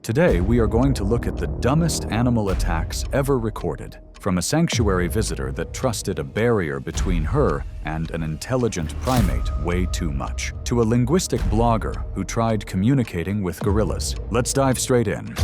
Today, we are going to look at the dumbest animal attacks ever recorded, from a sanctuary visitor that trusted a barrier between her and an intelligent primate way too much, to a linguistic blogger who tried communicating with gorillas. Let's dive straight in.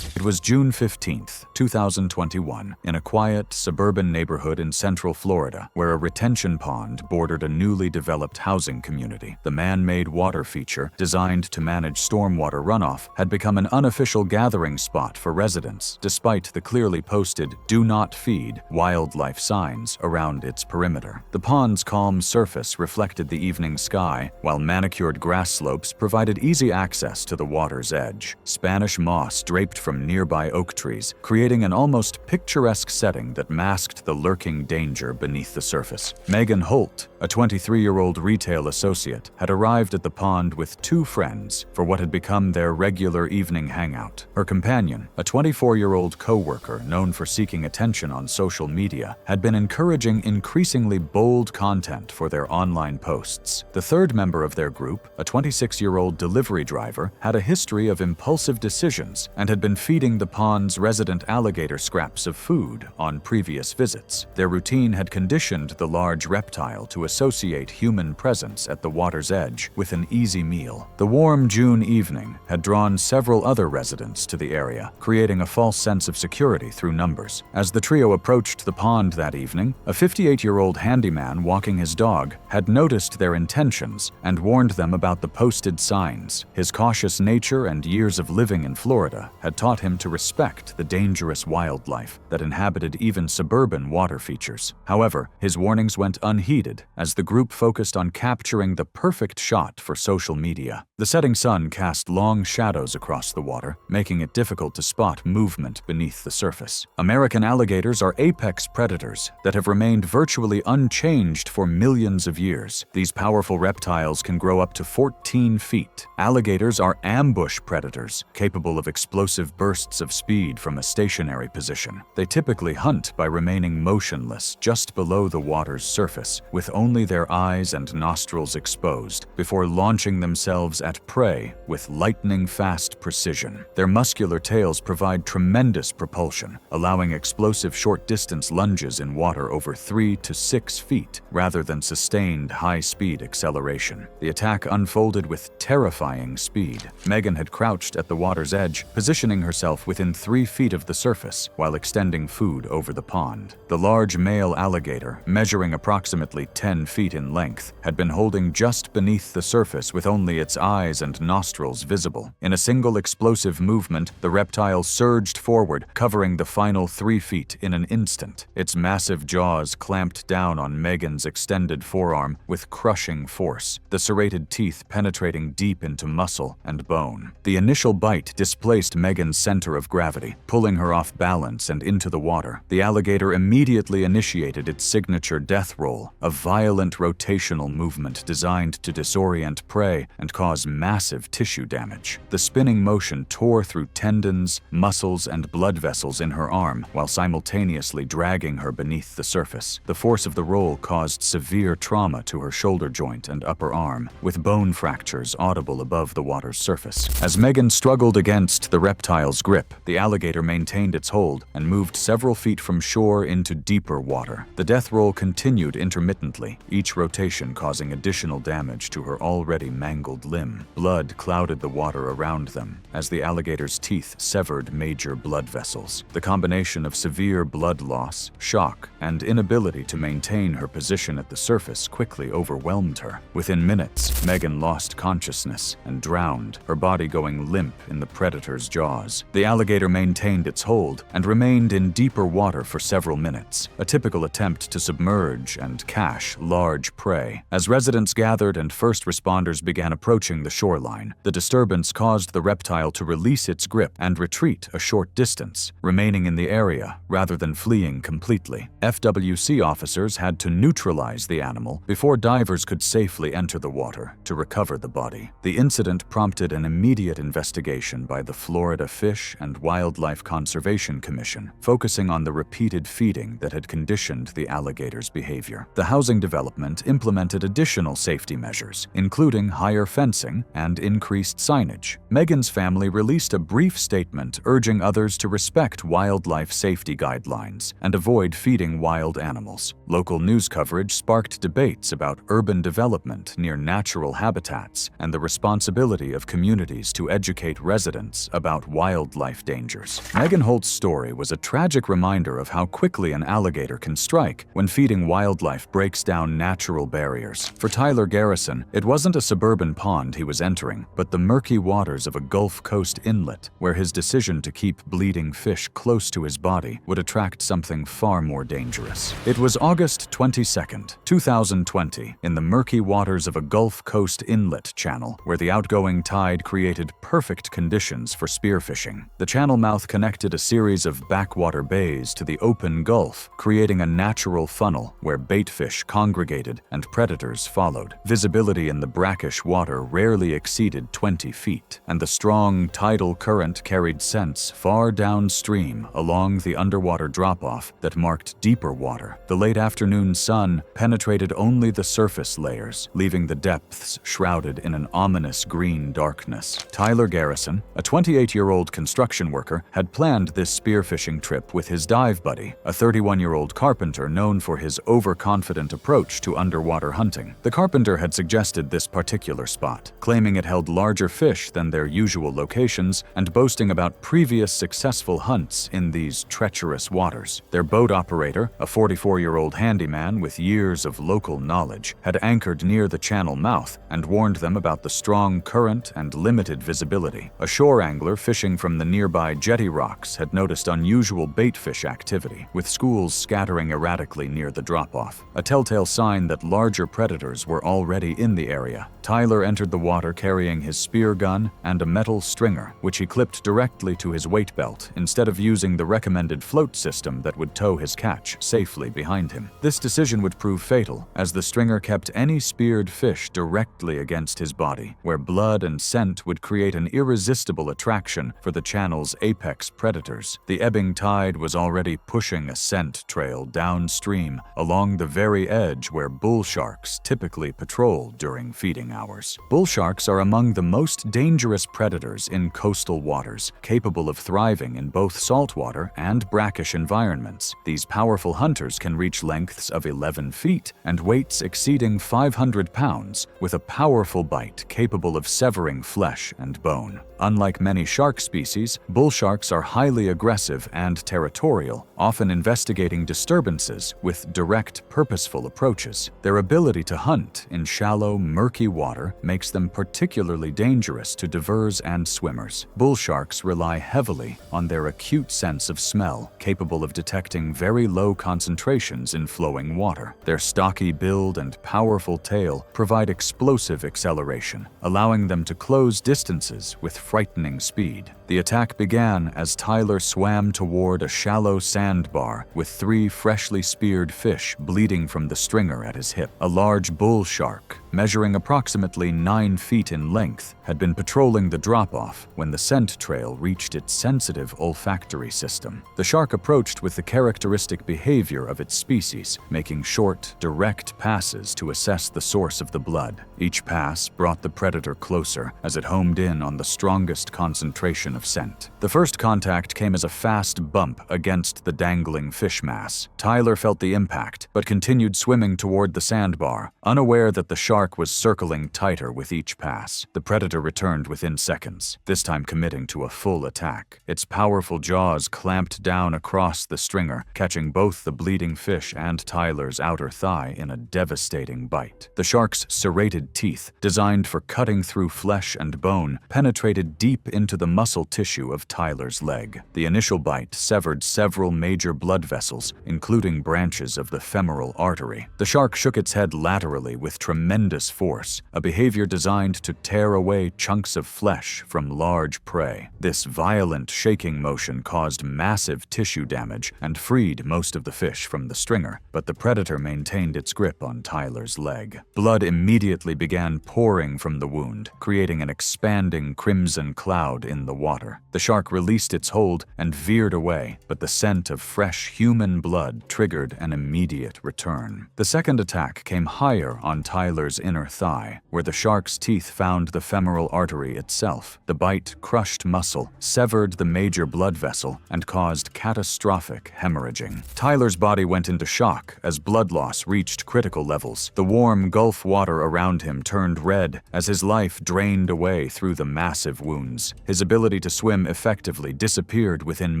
It was June 15th, 2021, in a quiet, suburban neighborhood in central Florida, where a retention pond bordered a newly developed housing community. The man-made water feature, designed to manage stormwater runoff, had become an unofficial gathering spot for residents, despite the clearly posted "Do Not Feed" wildlife signs around its perimeter. The pond's calm surface reflected the evening sky, while manicured grass slopes provided easy access to the water's edge. Spanish moss draped from nearby oak trees, creating an almost picturesque setting that masked the lurking danger beneath the surface. Megan Holt, a 23-year-old retail associate, had arrived at the pond with two friends for what had become their regular evening hangout. Her companion, a 24-year-old co-worker known for seeking attention on social media, had been encouraging increasingly bold content for their online posts. The third member of their group, a 26-year-old delivery driver, had a history of impulsive decisions and had been feeding the pond's resident alligator scraps of food on previous visits. Their routine had conditioned the large reptile to associate human presence at the water's edge with an easy meal. The warm June evening had drawn several other residents to the area, creating a false sense of security through numbers. As the trio approached the pond that evening, a 58-year-old handyman walking his dog had noticed their intentions and warned them about the posted signs. His cautious nature and years of living in Florida had taught him to respect the dangerous wildlife that inhabited even suburban water features. However, his warnings went unheeded as the group focused on capturing the perfect shot for social media. The setting sun cast long shadows across the water, making it difficult to spot movement beneath the surface. American alligators are apex predators that have remained virtually unchanged for millions of years. These powerful reptiles can grow up to 14 feet. Alligators are ambush predators, capable of explosive bursts of speed from a stationary position. They typically hunt by remaining motionless just below the water's surface, with only their eyes and nostrils exposed, before launching themselves at prey with lightning-fast precision. Their muscular tails provide tremendous propulsion, allowing explosive short-distance lunges in water over 3 to 6 feet, rather than sustained high-speed acceleration. The attack unfolded with terrifying speed. Megan had crouched at the water's edge, positioning herself within 3 feet of the surface while extending food over the pond. The large male alligator, measuring approximately 10 feet in length, had been holding just beneath the surface with only its eyes and nostrils visible. In a single explosive movement, the reptile surged forward, covering the final 3 feet in an instant. Its massive jaws clamped down on Megan's extended forearm with crushing force, the serrated teeth penetrating deep into muscle and bone. The initial bite displaced Megan's center of gravity, pulling her off balance and into the water. The alligator immediately initiated its signature death roll, a violent rotational movement designed to disorient prey and cause massive tissue damage. The spinning motion tore through tendons, muscles, and blood vessels in her arm while simultaneously dragging her beneath the surface. The force of the roll caused severe trauma to her shoulder joint and upper arm, with bone fractures audible above the water's surface. As Megan struggled against the reptile's grip, the alligator maintained its hold and moved several feet from shore into deeper water. The death roll continued intermittently, each rotation causing additional damage to her already mangled limb. Blood clouded the water around them as the alligator's teeth severed major blood vessels. The combination of severe blood loss, shock, and inability to maintain her position at the surface quickly overwhelmed her. Within minutes, Megan lost consciousness and drowned, her body going limp in the predator's jaws. The alligator maintained its hold and remained in deeper water for several minutes, a typical attempt to submerge and cache large prey. As residents gathered and first responders began approaching the shoreline, the disturbance caused the reptile to release its grip and retreat a short distance, remaining in the area rather than fleeing completely. FWC officers had to neutralize the animal before divers could safely enter the water to recover the body. The incident prompted an immediate investigation by the Florida Fish and Wildlife Conservation Conservation Commission, focusing on the repeated feeding that had conditioned the alligator's behavior. The housing development implemented additional safety measures, including higher fencing and increased signage. Megan's family released a brief statement urging others to respect wildlife safety guidelines and avoid feeding wild animals. Local news coverage sparked debates about urban development near natural habitats and the responsibility of communities to educate residents about wildlife dangers. Megan Holt's story was a tragic reminder of how quickly an alligator can strike when feeding wildlife breaks down natural barriers. For Tyler Garrison, it wasn't a suburban pond he was entering, but the murky waters of a Gulf Coast inlet, where his decision to keep bleeding fish close to his body would attract something far more dangerous. It was August 22nd, 2020, in the murky waters of a Gulf Coast inlet channel, where the outgoing tide created perfect conditions for spearfishing. The channel mouth connected a series of backwater bays to the open Gulf, creating a natural funnel where baitfish congregated and predators followed. Visibility in the brackish water rarely exceeded 20 feet, and the strong tidal current carried scents far downstream along the underwater drop-off that marked deeper water. The late afternoon sun penetrated only the surface layers, leaving the depths shrouded in an ominous green darkness. Tyler Garrison, a 28-year-old construction worker, had planned this spearfishing trip with his dive buddy, a 31-year-old carpenter known for his overconfident approach to underwater hunting. The carpenter had suggested this particular spot, claiming it held larger fish than their usual locations and boasting about previous successful hunts in these treacherous waters. Their boat operator, a 44-year-old handyman with years of local knowledge, had anchored near the channel mouth and warned them about the strong current and limited visibility. A shore angler fishing from the nearby jetty rocks had noticed unusual baitfish activity, with schools scattering erratically near the drop-off, a telltale sign that larger predators were already in the area. Tyler entered the water carrying his spear gun and a metal stringer, which he clipped directly to his weight belt instead of using the recommended float system that would tow his catch safely behind him. This decision would prove fatal, as the stringer kept any speared fish directly against his body, where blood and scent would create an irresistible attraction for the channel's apex predators. The ebbing tide was already pushing a scent trail downstream along the very edge where bull sharks typically patrol during feeding hours. Bull sharks are among the most dangerous predators in coastal waters, capable of thriving in both saltwater and brackish environments. These powerful hunters can reach lengths of 11 feet and weights exceeding 500 pounds, with a powerful bite capable of severing flesh and bone. Unlike many shark species, bull sharks are highly aggressive and territorial, often investigating disturbances with direct, purposeful approaches. Their ability to hunt in shallow, murky water makes them particularly dangerous to divers and swimmers. Bull sharks rely heavily on their acute sense of smell, capable of detecting very low concentrations in flowing water. Their stocky build and powerful tail provide explosive acceleration, allowing them to close distances with frightening speed. The attack began as Tyler swam toward a shallow sandbar with 3 freshly speared fish bleeding from the stringer at his hip. A large bull shark, measuring approximately 9 feet in length, had been patrolling the drop-off when the scent trail reached its sensitive olfactory system. The shark approached with the characteristic behavior of its species, making short, direct passes to assess the source of the blood. Each pass brought the predator closer as it homed in on the strongest concentration of scent. The first contact came as a fast bump against the dangling fish mass. Tyler felt the impact, but continued swimming toward the sandbar, unaware that the shark was circling tighter with each pass. The predator returned within seconds, this time committing to a full attack. Its powerful jaws clamped down across the stringer, catching both the bleeding fish and Tyler's outer thigh in a devastating bite. The shark's serrated teeth, designed for cutting through flesh and bone, penetrated deep into the muscle tissue of Tyler's leg. The initial bite severed several major blood vessels, including branches of the femoral artery. The shark shook its head laterally with tremendous tremendous force, a behavior designed to tear away chunks of flesh from large prey. This violent shaking motion caused massive tissue damage and freed most of the fish from the stringer, but the predator maintained its grip on Tyler's leg. Blood immediately began pouring from the wound, creating an expanding crimson cloud in the water. The shark released its hold and veered away, but the scent of fresh human blood triggered an immediate return. The second attack came higher on Tyler's inner thigh, where the shark's teeth found the femoral artery itself. The bite crushed muscle, severed the major blood vessel, and caused catastrophic hemorrhaging. Tyler's body went into shock as blood loss reached critical levels. The warm Gulf water around him turned red as his life drained away through the massive wounds. His ability to swim effectively disappeared within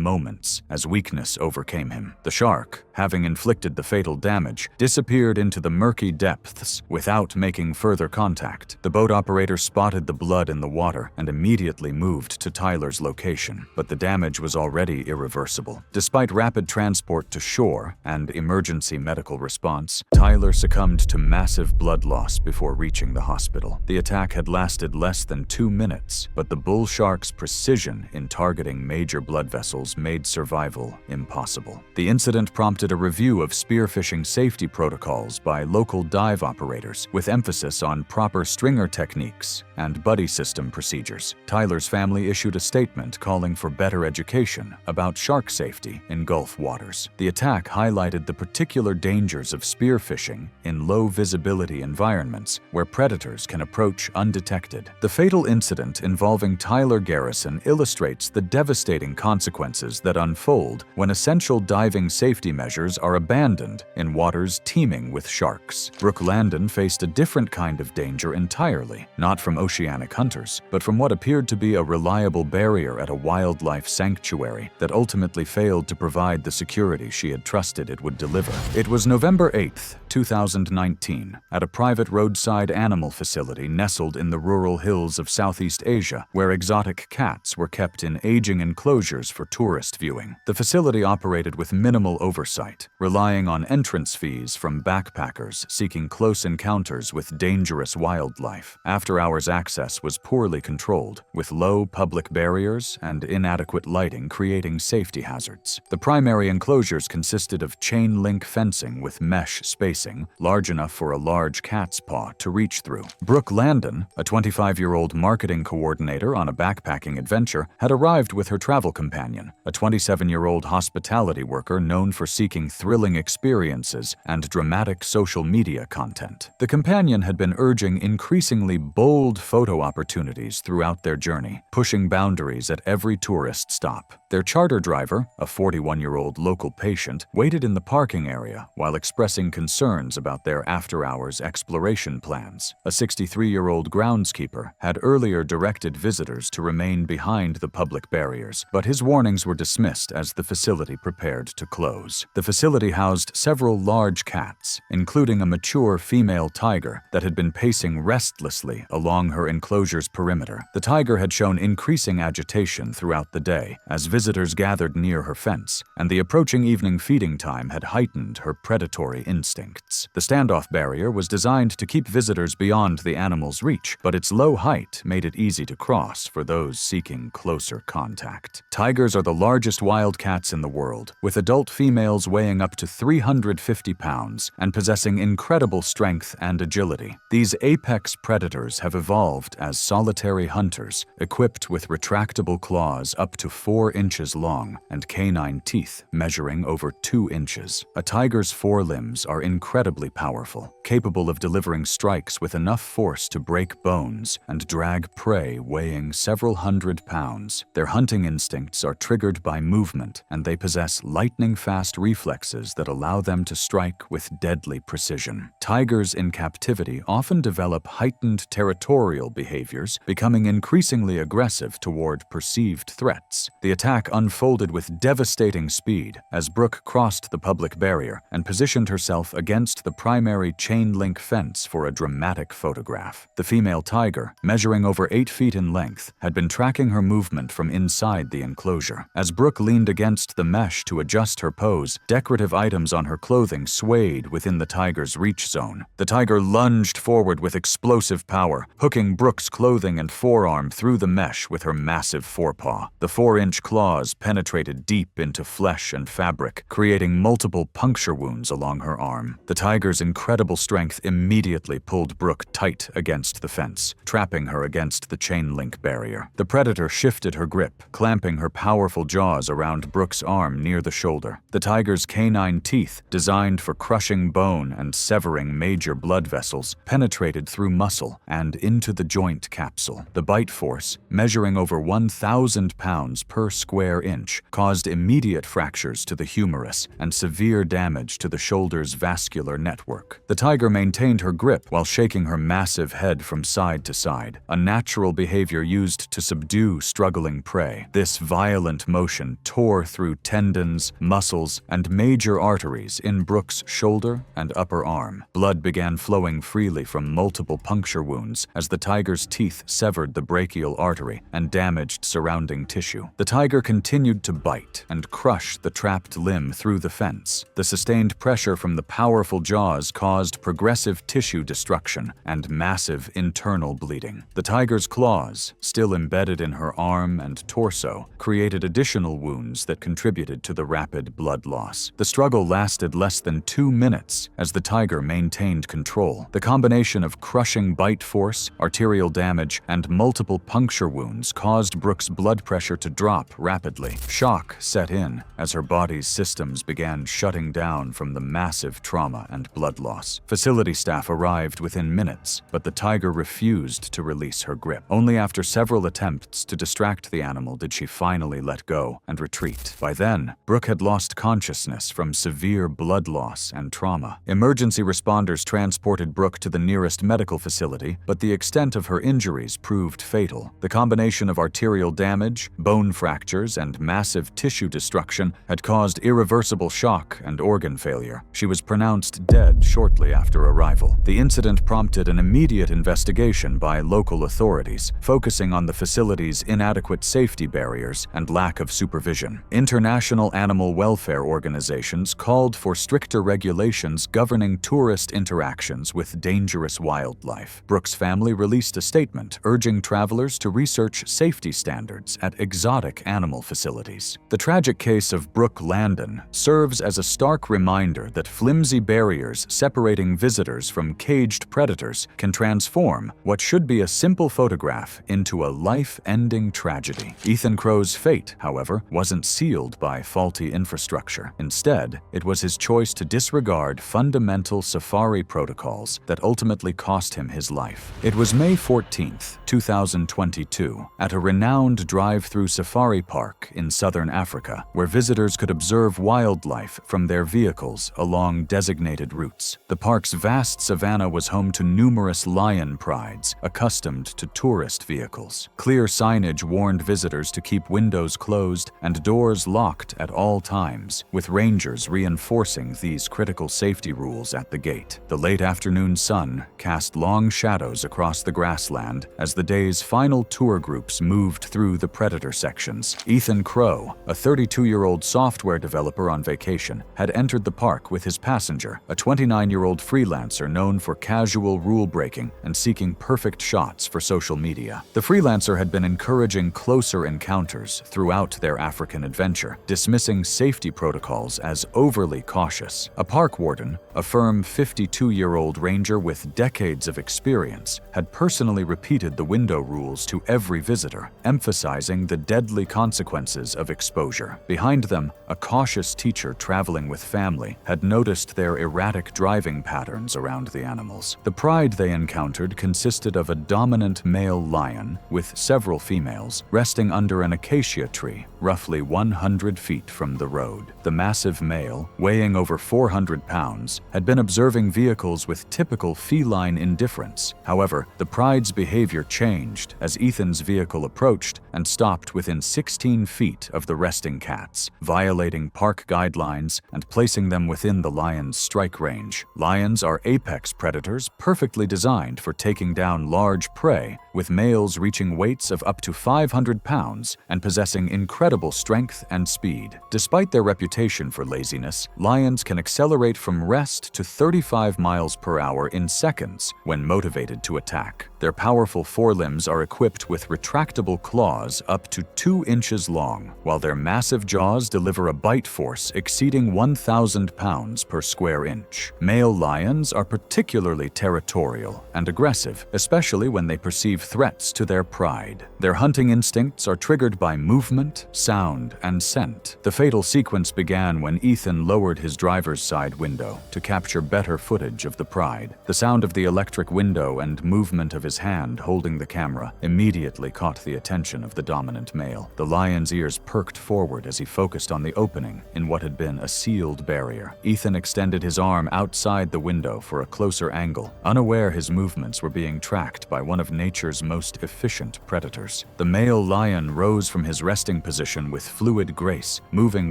moments as weakness overcame him. The shark, having inflicted the fatal damage, disappeared into the murky depths without making further contact. The boat operator spotted the blood in the water and immediately moved to Tyler's location, but the damage was already irreversible. Despite rapid transport to shore and emergency medical response, Tyler succumbed to massive blood loss before reaching the hospital. The attack had lasted less than 2 minutes, but the bull shark's precision in targeting major blood vessels made survival impossible. The incident prompted a review of spearfishing safety protocols by local dive operators, with emphasis on proper stringer techniques and buddy system procedures. Tyler's family issued a statement calling for better education about shark safety in Gulf waters. The attack highlighted the particular dangers of spearfishing in low-visibility environments where predators can approach undetected. The fatal incident involving Tyler Garrison illustrates the devastating consequences that unfold when essential diving safety measures are abandoned in waters teeming with sharks. Brooke Landon faced a different kind of danger entirely, not from oceanic hunters, but from what appeared to be a reliable barrier at a wildlife sanctuary that ultimately failed to provide the security she had trusted it would deliver. It was November 8, 2019, at a private roadside animal facility nestled in the rural hills of Southeast Asia, where exotic cats were kept in aging enclosures for tourist viewing. The facility operated with minimal oversight, relying on entrance fees from backpackers seeking close encounters with dangerous wildlife. After-hours access was poorly controlled, with low public barriers and inadequate lighting creating safety hazards. The primary enclosures consisted of chain-link fencing with mesh spacing large enough for a large cat's paw to reach through. Brooke Landon, a 25-year-old marketing coordinator on a backpacking adventure, had arrived with her travel companion, a 27-year-old hospitality worker known for seeking thrilling experiences and dramatic social media content. The companion had been urging increasingly bold photo opportunities throughout their journey, pushing boundaries at every tourist stop. Their charter driver, a 41-year-old local patient, waited in the parking area while expressing concerns about their after-hours exploration plans. A 63-year-old groundskeeper had earlier directed visitors to remain behind the public barriers, but his warnings were dismissed as the facility prepared to close. The facility housed several large cats, including a mature female tiger that had been pacing restlessly along her enclosure's perimeter. The tiger had shown increasing agitation throughout the day as visitors gathered near her fence, and the approaching evening feeding time had heightened her predatory instincts. The standoff barrier was designed to keep visitors beyond the animal's reach, but its low height made it easy to cross for those seeking closer contact. Tigers are the largest wild cats in the world, with adult females weighing up to 350 pounds and possessing incredible strength and agility. These apex predators have evolved as solitary hunters, equipped with retractable claws up to 4 inches long and canine teeth measuring over 2 inches. A tiger's forelimbs are incredibly powerful, capable of delivering strikes with enough force to break bones and drag prey weighing several hundred pounds. Their hunting instincts are triggered by movement, and they possess lightning-fast reflexes that allow them to strike with deadly precision. Tigers in captivity often develop heightened territorial behaviors, becoming increasingly aggressive toward perceived threats. The attack attack unfolded with devastating speed as Brooke crossed the public barrier and positioned herself against the primary chain-link fence for a dramatic photograph. The female tiger, measuring over 8 feet in length, had been tracking her movement from inside the enclosure. As Brooke leaned against the mesh to adjust her pose, decorative items on her clothing swayed within the tiger's reach zone. The tiger lunged forward with explosive power, hooking Brooke's clothing and forearm through the mesh with her massive forepaw. The 4-inch claws penetrated deep into flesh and fabric, creating multiple puncture wounds along her arm. The tiger's incredible strength immediately pulled Brooke tight against the fence, trapping her against the chain-link barrier. The predator shifted her grip, clamping her powerful jaws around Brooke's arm near the shoulder. The tiger's canine teeth, designed for crushing bone and severing major blood vessels, penetrated through muscle and into the joint capsule. The bite force, measuring over 1,000 pounds per square inch, caused immediate fractures to the humerus and severe damage to the shoulder's vascular network. The tiger maintained her grip while shaking her massive head from side to side, a natural behavior used to subdue struggling prey. This violent motion tore through tendons, muscles, and major arteries in Brooke's shoulder and upper arm. Blood began flowing freely from multiple puncture wounds as the tiger's teeth severed the brachial artery and damaged surrounding tissue. The tiger continued to bite and crush the trapped limb through the fence. The sustained pressure from the powerful jaws caused progressive tissue destruction and massive internal bleeding. The tiger's claws, still embedded in her arm and torso, created additional wounds that contributed to the rapid blood loss. The struggle lasted less than 2 minutes as the tiger maintained control. The combination of crushing bite force, arterial damage, and multiple puncture wounds caused Brooke's blood pressure to drop rapidly. Shock set in as her body's systems began shutting down from the massive trauma and blood loss. Facility staff arrived within minutes, but the tiger refused to release her grip. Only after several attempts to distract the animal did she finally let go and retreat. By then, Brooke had lost consciousness from severe blood loss and trauma. Emergency responders transported Brooke to the nearest medical facility, but the extent of her injuries proved fatal. The combination of arterial damage, bone fractures, and massive tissue destruction had caused irreversible shock and organ failure. She was pronounced dead shortly after arrival. The incident prompted an immediate investigation by local authorities, focusing on the facility's inadequate safety barriers and lack of supervision. International animal welfare organizations called for stricter regulations governing tourist interactions with dangerous wildlife. Brooke's family released a statement urging travelers to research safety standards at exotic animal facilities. The tragic case of Brooke Landon serves as a stark reminder that flimsy barriers separating visitors from caged predators can transform what should be a simple photograph into a life-ending tragedy. Ethan Crowe's fate, however, wasn't sealed by faulty infrastructure. Instead, it was his choice to disregard fundamental safari protocols that ultimately cost him his life. It was May 14, 2022, at a renowned drive-through safari park in southern Africa, where visitors could observe wildlife from their vehicles along designated routes. The park's vast savanna was home to numerous lion prides accustomed to tourist vehicles. Clear signage warned visitors to keep windows closed and doors locked at all times, with rangers reinforcing these critical safety rules at the gate. The late afternoon sun cast long shadows across the grassland as the day's final tour groups moved through the predator sections. Ethan Crowe, a 32-year-old software developer on vacation, had entered the park with his passenger, a 29-year-old freelancer known for casual rule-breaking and seeking perfect shots for social media. The freelancer had been encouraging closer encounters throughout their African adventure, dismissing safety protocols as overly cautious. A park warden, a firm 52-year-old ranger with decades of experience, had personally repeated the window rules to every visitor, emphasizing the deadly consequences of exposure. Behind them, a cautious teacher traveling with family had noticed their erratic driving patterns around the animals. The pride they encountered consisted of a dominant male lion with several females resting under an acacia tree, roughly 100 feet from the road. The massive male, weighing over 400 pounds, had been observing vehicles with typical feline indifference. However, the pride's behavior changed as Ethan's vehicle approached and stopped within 16 16 feet of the resting cats, violating park guidelines and placing them within the lion's strike range. Lions are apex predators perfectly designed for taking down large prey, with males reaching weights of up to 500 pounds and possessing incredible strength and speed. Despite their reputation for laziness, lions can accelerate from rest to 35 miles per hour in seconds when motivated to attack. Their powerful forelimbs are equipped with retractable claws up to 2 inches long, while their massive jaws deliver a bite force exceeding 1,000 pounds per square inch. Male lions are particularly territorial and aggressive, especially when they perceive threats to their pride. Their hunting instincts are triggered by movement, sound, and scent. The fatal sequence began when Ethan lowered his driver's side window to capture better footage of the pride. The sound of the electric window and movement of his hand holding the camera immediately caught the attention of the dominant male. The lion's ears perked forward as he focused on the opening in what had been a sealed barrier. Ethan extended his arm outside the window for a closer angle, unaware his movements were being tracked by one of nature's most efficient predators. The male lion rose from his resting position with fluid grace, moving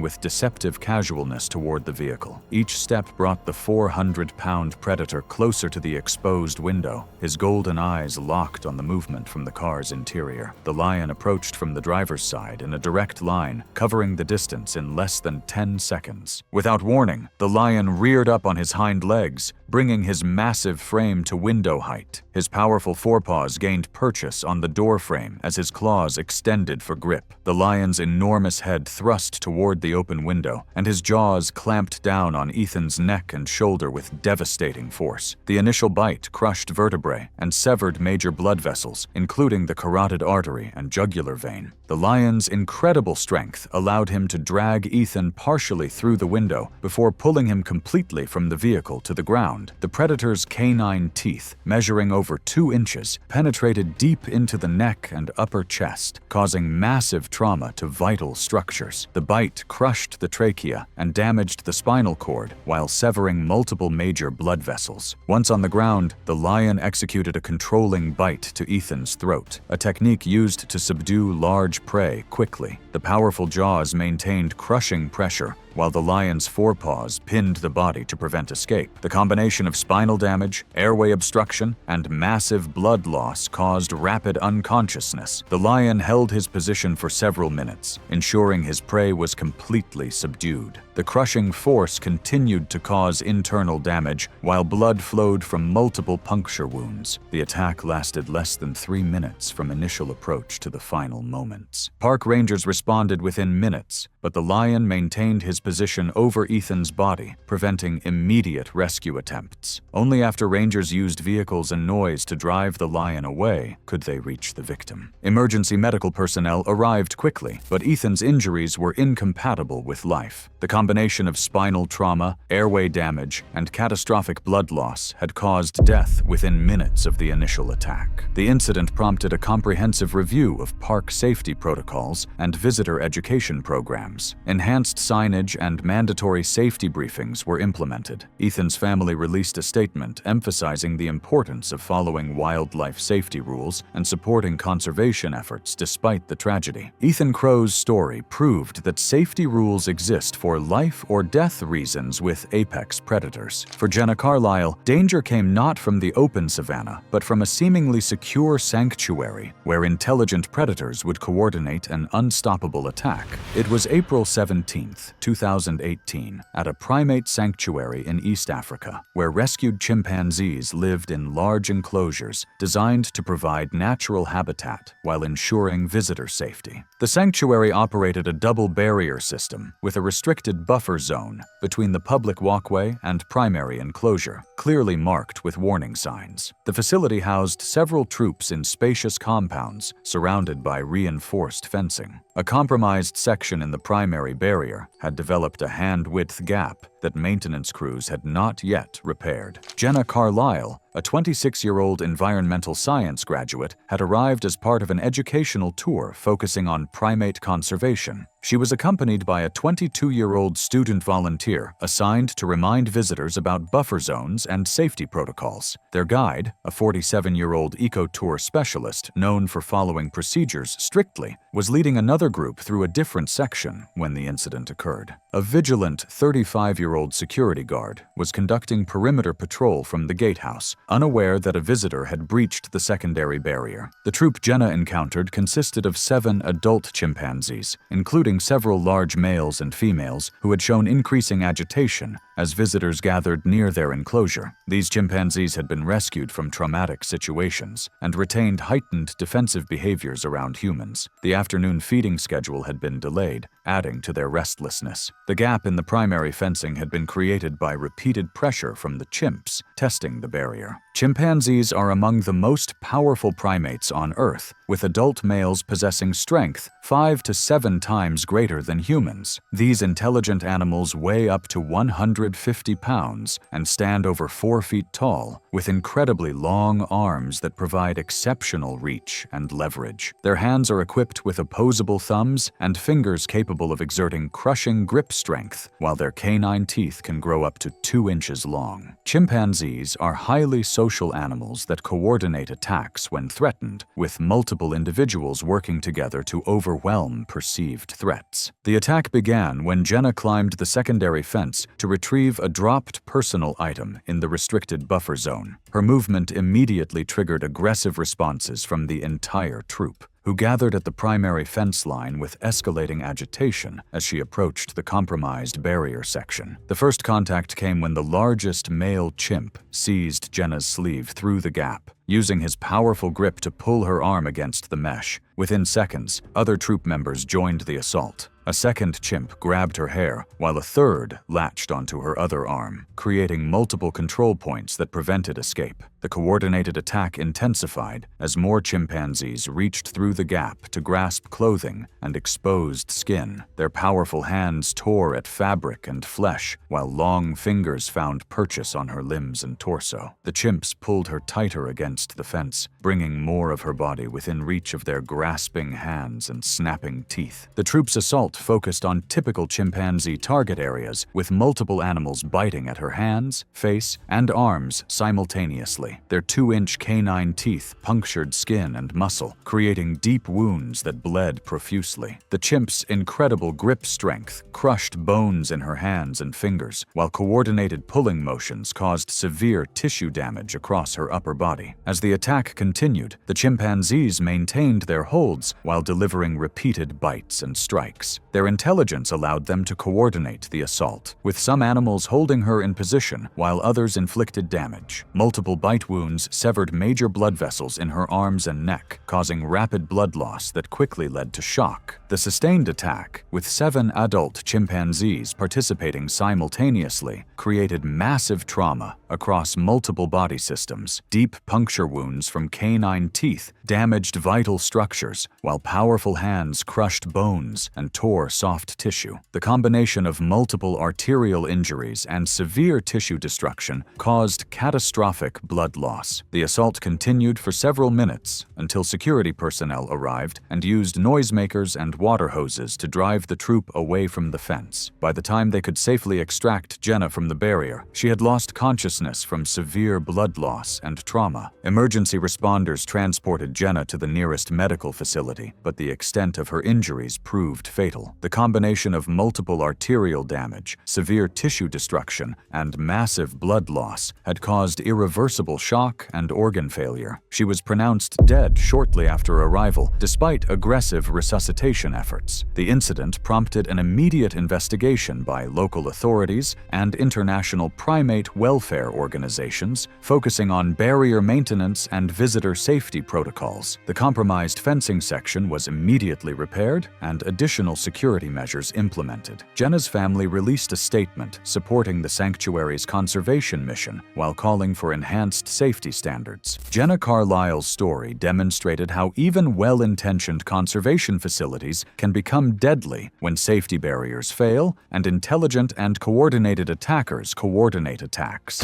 with deceptive casualness toward the vehicle. Each step brought the 400-pound predator closer to the exposed window, his golden eyes locked on the movement from the car's interior. The lion approached from the driver's side in a direct line, covering the distance in less than 10 seconds. Without warning, the lion reared up on his hind legs, bringing his massive frame to window height. His powerful forepaws gained purchase on the door frame as his claws extended for grip. The lion's enormous head thrust toward the open window, and his jaws clamped down on Ethan's neck and shoulder with devastating force. The initial bite crushed vertebrae and severed major blood vessels, including the carotid artery and jugular vein. The lion's incredible strength allowed him to drag Ethan partially through the window before pulling him completely from the vehicle to the ground. The predator's canine teeth, measuring over 2 inches, penetrated deep into the neck and upper chest, causing massive trauma to vital structures. The bite crushed the trachea and damaged the spinal cord while severing multiple major blood vessels. Once on the ground, the lion executed a controlling bite to Ethan's throat, a technique used to subdue large prey quickly. The powerful jaws maintained crushing pressure, while the lion's forepaws pinned the body to prevent escape. The combination of spinal damage, airway obstruction, and massive blood loss caused rapid unconsciousness. The lion held his position for several minutes, ensuring his prey was completely subdued. The crushing force continued to cause internal damage, while blood flowed from multiple puncture wounds. The attack lasted less than 3 minutes from initial approach to the final moments. Park rangers responded within minutes, but the lion maintained his position over Ethan's body, preventing immediate rescue attempts. Only after rangers used vehicles and noise to drive the lion away could they reach the victim. Emergency medical personnel arrived quickly, but Ethan's injuries were incompatible with life. The combination of spinal trauma, airway damage, and catastrophic blood loss had caused death within minutes of the initial attack. The incident prompted a comprehensive review of park safety protocols and visitor education programs. Enhanced signage and mandatory safety briefings were implemented. Ethan's family released a statement emphasizing the importance of following wildlife safety rules and supporting conservation efforts despite the tragedy. Ethan Crow's story proved that safety rules exist for life or death reasons with apex predators. For Jenna Carlisle, danger came not from the open savanna, but from a seemingly secure sanctuary where intelligent predators would coordinate an unstoppable attack. It was April 17, 2018, at a primate sanctuary in East Africa, where rescued chimpanzees lived in large enclosures designed to provide natural habitat while ensuring visitor safety. The sanctuary operated a double barrier system with a restricted buffer zone between the public walkway and primary enclosure, clearly marked with warning signs. The facility housed several troops in spacious compounds surrounded by reinforced fencing. A compromised section in the primary barrier had developed a hand-width gap that maintenance crews had not yet repaired. Jenna Carlisle, a 26-year-old environmental science graduate, had arrived as part of an educational tour focusing on primate conservation. She was accompanied by a 22-year-old student volunteer assigned to remind visitors about buffer zones and safety protocols. Their guide, a 47-year-old eco-tour specialist known for following procedures strictly, was leading another group through a different section when the incident occurred. A vigilant 35-year-old security guard was conducting perimeter patrol from the gatehouse, unaware that a visitor had breached the secondary barrier. The troop Jenna encountered consisted of 7 adult chimpanzees, including several large males and females who had shown increasing agitation as visitors gathered near their enclosure. These chimpanzees had been rescued from traumatic situations and retained heightened defensive behaviors around humans. The afternoon feeding schedule had been delayed, adding to their restlessness. The gap in the primary fencing had been created by repeated pressure from the chimps testing the barrier. Chimpanzees are among the most powerful primates on Earth, with adult males possessing strength 5 to 7 times greater than humans. These intelligent animals weigh up to 150 pounds and stand over 4 feet tall, with incredibly long arms that provide exceptional reach and leverage. Their hands are equipped with opposable thumbs and fingers capable of exerting crushing grip strength, while their canine teeth can grow up to 2 inches long. Chimpanzees are highly social animals that coordinate attacks when threatened, with multiple individuals working together to overwhelm perceived threats. The attack began when Jenna climbed the secondary fence to retrieve a dropped personal item in the restricted buffer zone. Her movement immediately triggered aggressive responses from the entire troop, who gathered at the primary fence line with escalating agitation as she approached the compromised barrier section. The first contact came when the largest male chimp seized Jenna's sleeve through the gap, using his powerful grip to pull her arm against the mesh. Within seconds, other troop members joined the assault. A second chimp grabbed her hair, while a third latched onto her other arm, creating multiple control points that prevented escape. The coordinated attack intensified as more chimpanzees reached through the gap to grasp clothing and exposed skin. Their powerful hands tore at fabric and flesh, while long fingers found purchase on her limbs and torso. The chimps pulled her tighter against the fence, bringing more of her body within reach of their grasping hands and snapping teeth. The troop's assault focused on typical chimpanzee target areas, with multiple animals biting at her hands, face, and arms simultaneously. Their 2-inch canine teeth punctured skin and muscle, creating deep wounds that bled profusely. The chimp's incredible grip strength crushed bones in her hands and fingers, while coordinated pulling motions caused severe tissue damage across her upper body. As the attack continued, the chimpanzees maintained their holds while delivering repeated bites and strikes. Their intelligence allowed them to coordinate the assault, with some animals holding her in position while others inflicted damage. Multiple bite wounds severed major blood vessels in her arms and neck, causing rapid blood loss that quickly led to shock. The sustained attack, with 7 adult chimpanzees participating simultaneously, created massive trauma across multiple body systems. Deep puncture wounds from canine teeth damaged vital structures, while powerful hands crushed bones and tore soft tissue. The combination of multiple arterial injuries and severe tissue destruction caused catastrophic blood loss. The assault continued for several minutes until security personnel arrived and used noisemakers and water hoses to drive the troop away from the fence. By the time they could safely extract Jenna from the barrier, she had lost consciousness from severe blood loss and trauma. Emergency responders transported Jenna to the nearest medical facility, but the extent of her injuries proved fatal. The combination of multiple arterial damage, severe tissue destruction, and massive blood loss had caused irreversible shock and organ failure. She was pronounced dead shortly after arrival, despite aggressive resuscitation efforts. The incident prompted an immediate investigation by local authorities and international primate welfare organizations, focusing on barrier maintenance and visitor safety protocols. The compromised fence fencing section was immediately repaired and additional security measures implemented. Jenna's family released a statement supporting the sanctuary's conservation mission while calling for enhanced safety standards. Jenna Carlisle's story demonstrated how even well-intentioned conservation facilities can become deadly when safety barriers fail and intelligent and coordinated attackers coordinate attacks.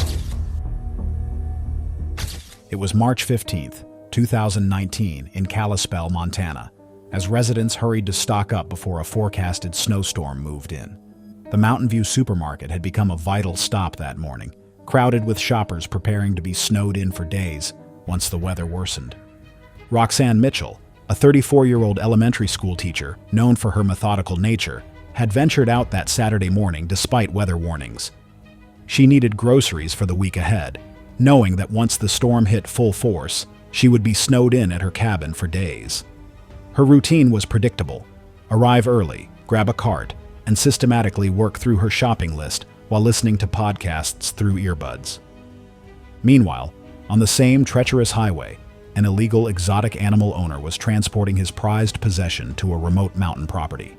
It was March 15th, 2019, in Kalispell, Montana, as residents hurried to stock up before a forecasted snowstorm moved in. The Mountain View supermarket had become a vital stop that morning, crowded with shoppers preparing to be snowed in for days once the weather worsened. Roxanne Mitchell, a 34-year-old elementary school teacher known for her methodical nature, had ventured out that Saturday morning despite weather warnings. She needed groceries for the week ahead, knowing that once the storm hit full force, she would be snowed in at her cabin for days. Her routine was predictable: arrive early, grab a cart, and systematically work through her shopping list while listening to podcasts through earbuds. Meanwhile, on the same treacherous highway, an illegal exotic animal owner was transporting his prized possession to a remote mountain property.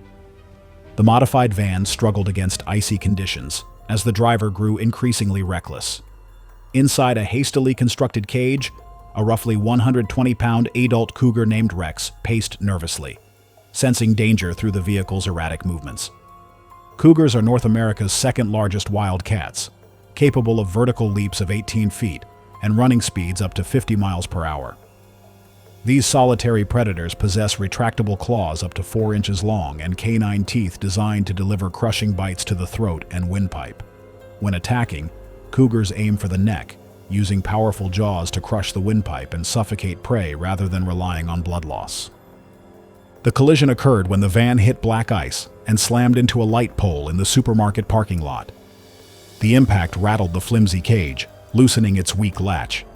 The modified van struggled against icy conditions as the driver grew increasingly reckless. Inside a hastily constructed cage, a roughly 120-pound adult cougar named Rex paced nervously, sensing danger through the vehicle's erratic movements. Cougars are North America's second-largest wild cats, capable of vertical leaps of 18 feet and running speeds up to 50 miles per hour. These solitary predators possess retractable claws up to 4 inches long and canine teeth designed to deliver crushing bites to the throat and windpipe. When attacking, cougars aim for the neck, using powerful jaws to crush the windpipe and suffocate prey rather than relying on blood loss. The collision occurred when the van hit black ice and slammed into a light pole in the supermarket parking lot. The impact rattled the flimsy cage, loosening its weak latch.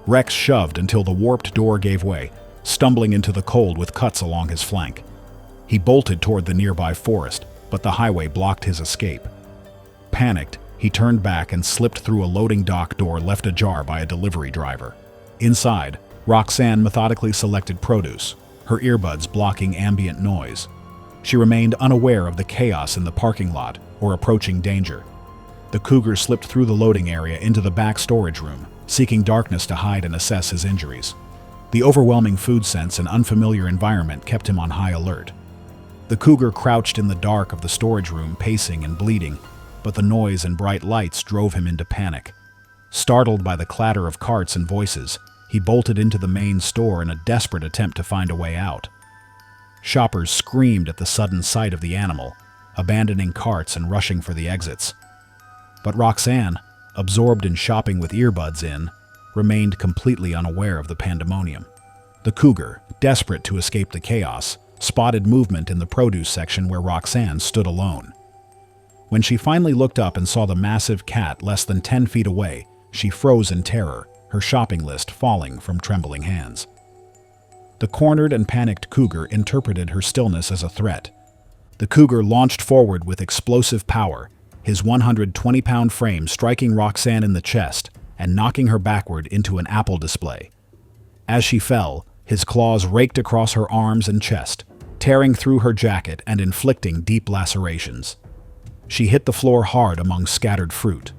Rex shoved until the warped door gave way, stumbling into the cold with cuts along his flank. He bolted toward the nearby forest, but the highway blocked his escape. Panicked, he turned back and slipped through a loading dock door left ajar by a delivery driver. Inside, Roxanne methodically selected produce, her earbuds blocking ambient noise. She remained unaware of the chaos in the parking lot or approaching danger. The cougar slipped through the loading area into the back storage room, seeking darkness to hide and assess his injuries. The overwhelming food sense and unfamiliar environment kept him on high alert. The cougar crouched in the dark of the storage room, pacing and bleeding, but the noise and bright lights drove him into panic. Startled by the clatter of carts and voices, he bolted into the main store in a desperate attempt to find a way out. Shoppers screamed at the sudden sight of the animal, abandoning carts and rushing for the exits. But Roxanne, absorbed in shopping with earbuds in, remained completely unaware of the pandemonium. The cougar, desperate to escape the chaos, spotted movement in the produce section where Roxanne stood alone. When she finally looked up and saw the massive cat less than 10 feet away, she froze in terror, her shopping list falling from trembling hands. The cornered and panicked cougar interpreted her stillness as a threat. The cougar launched forward with explosive power, his 120-pound frame striking Roxanne in the chest and knocking her backward into an apple display. As she fell, his claws raked across her arms and chest, tearing through her jacket and inflicting deep lacerations. She hit the floor hard among scattered fruit.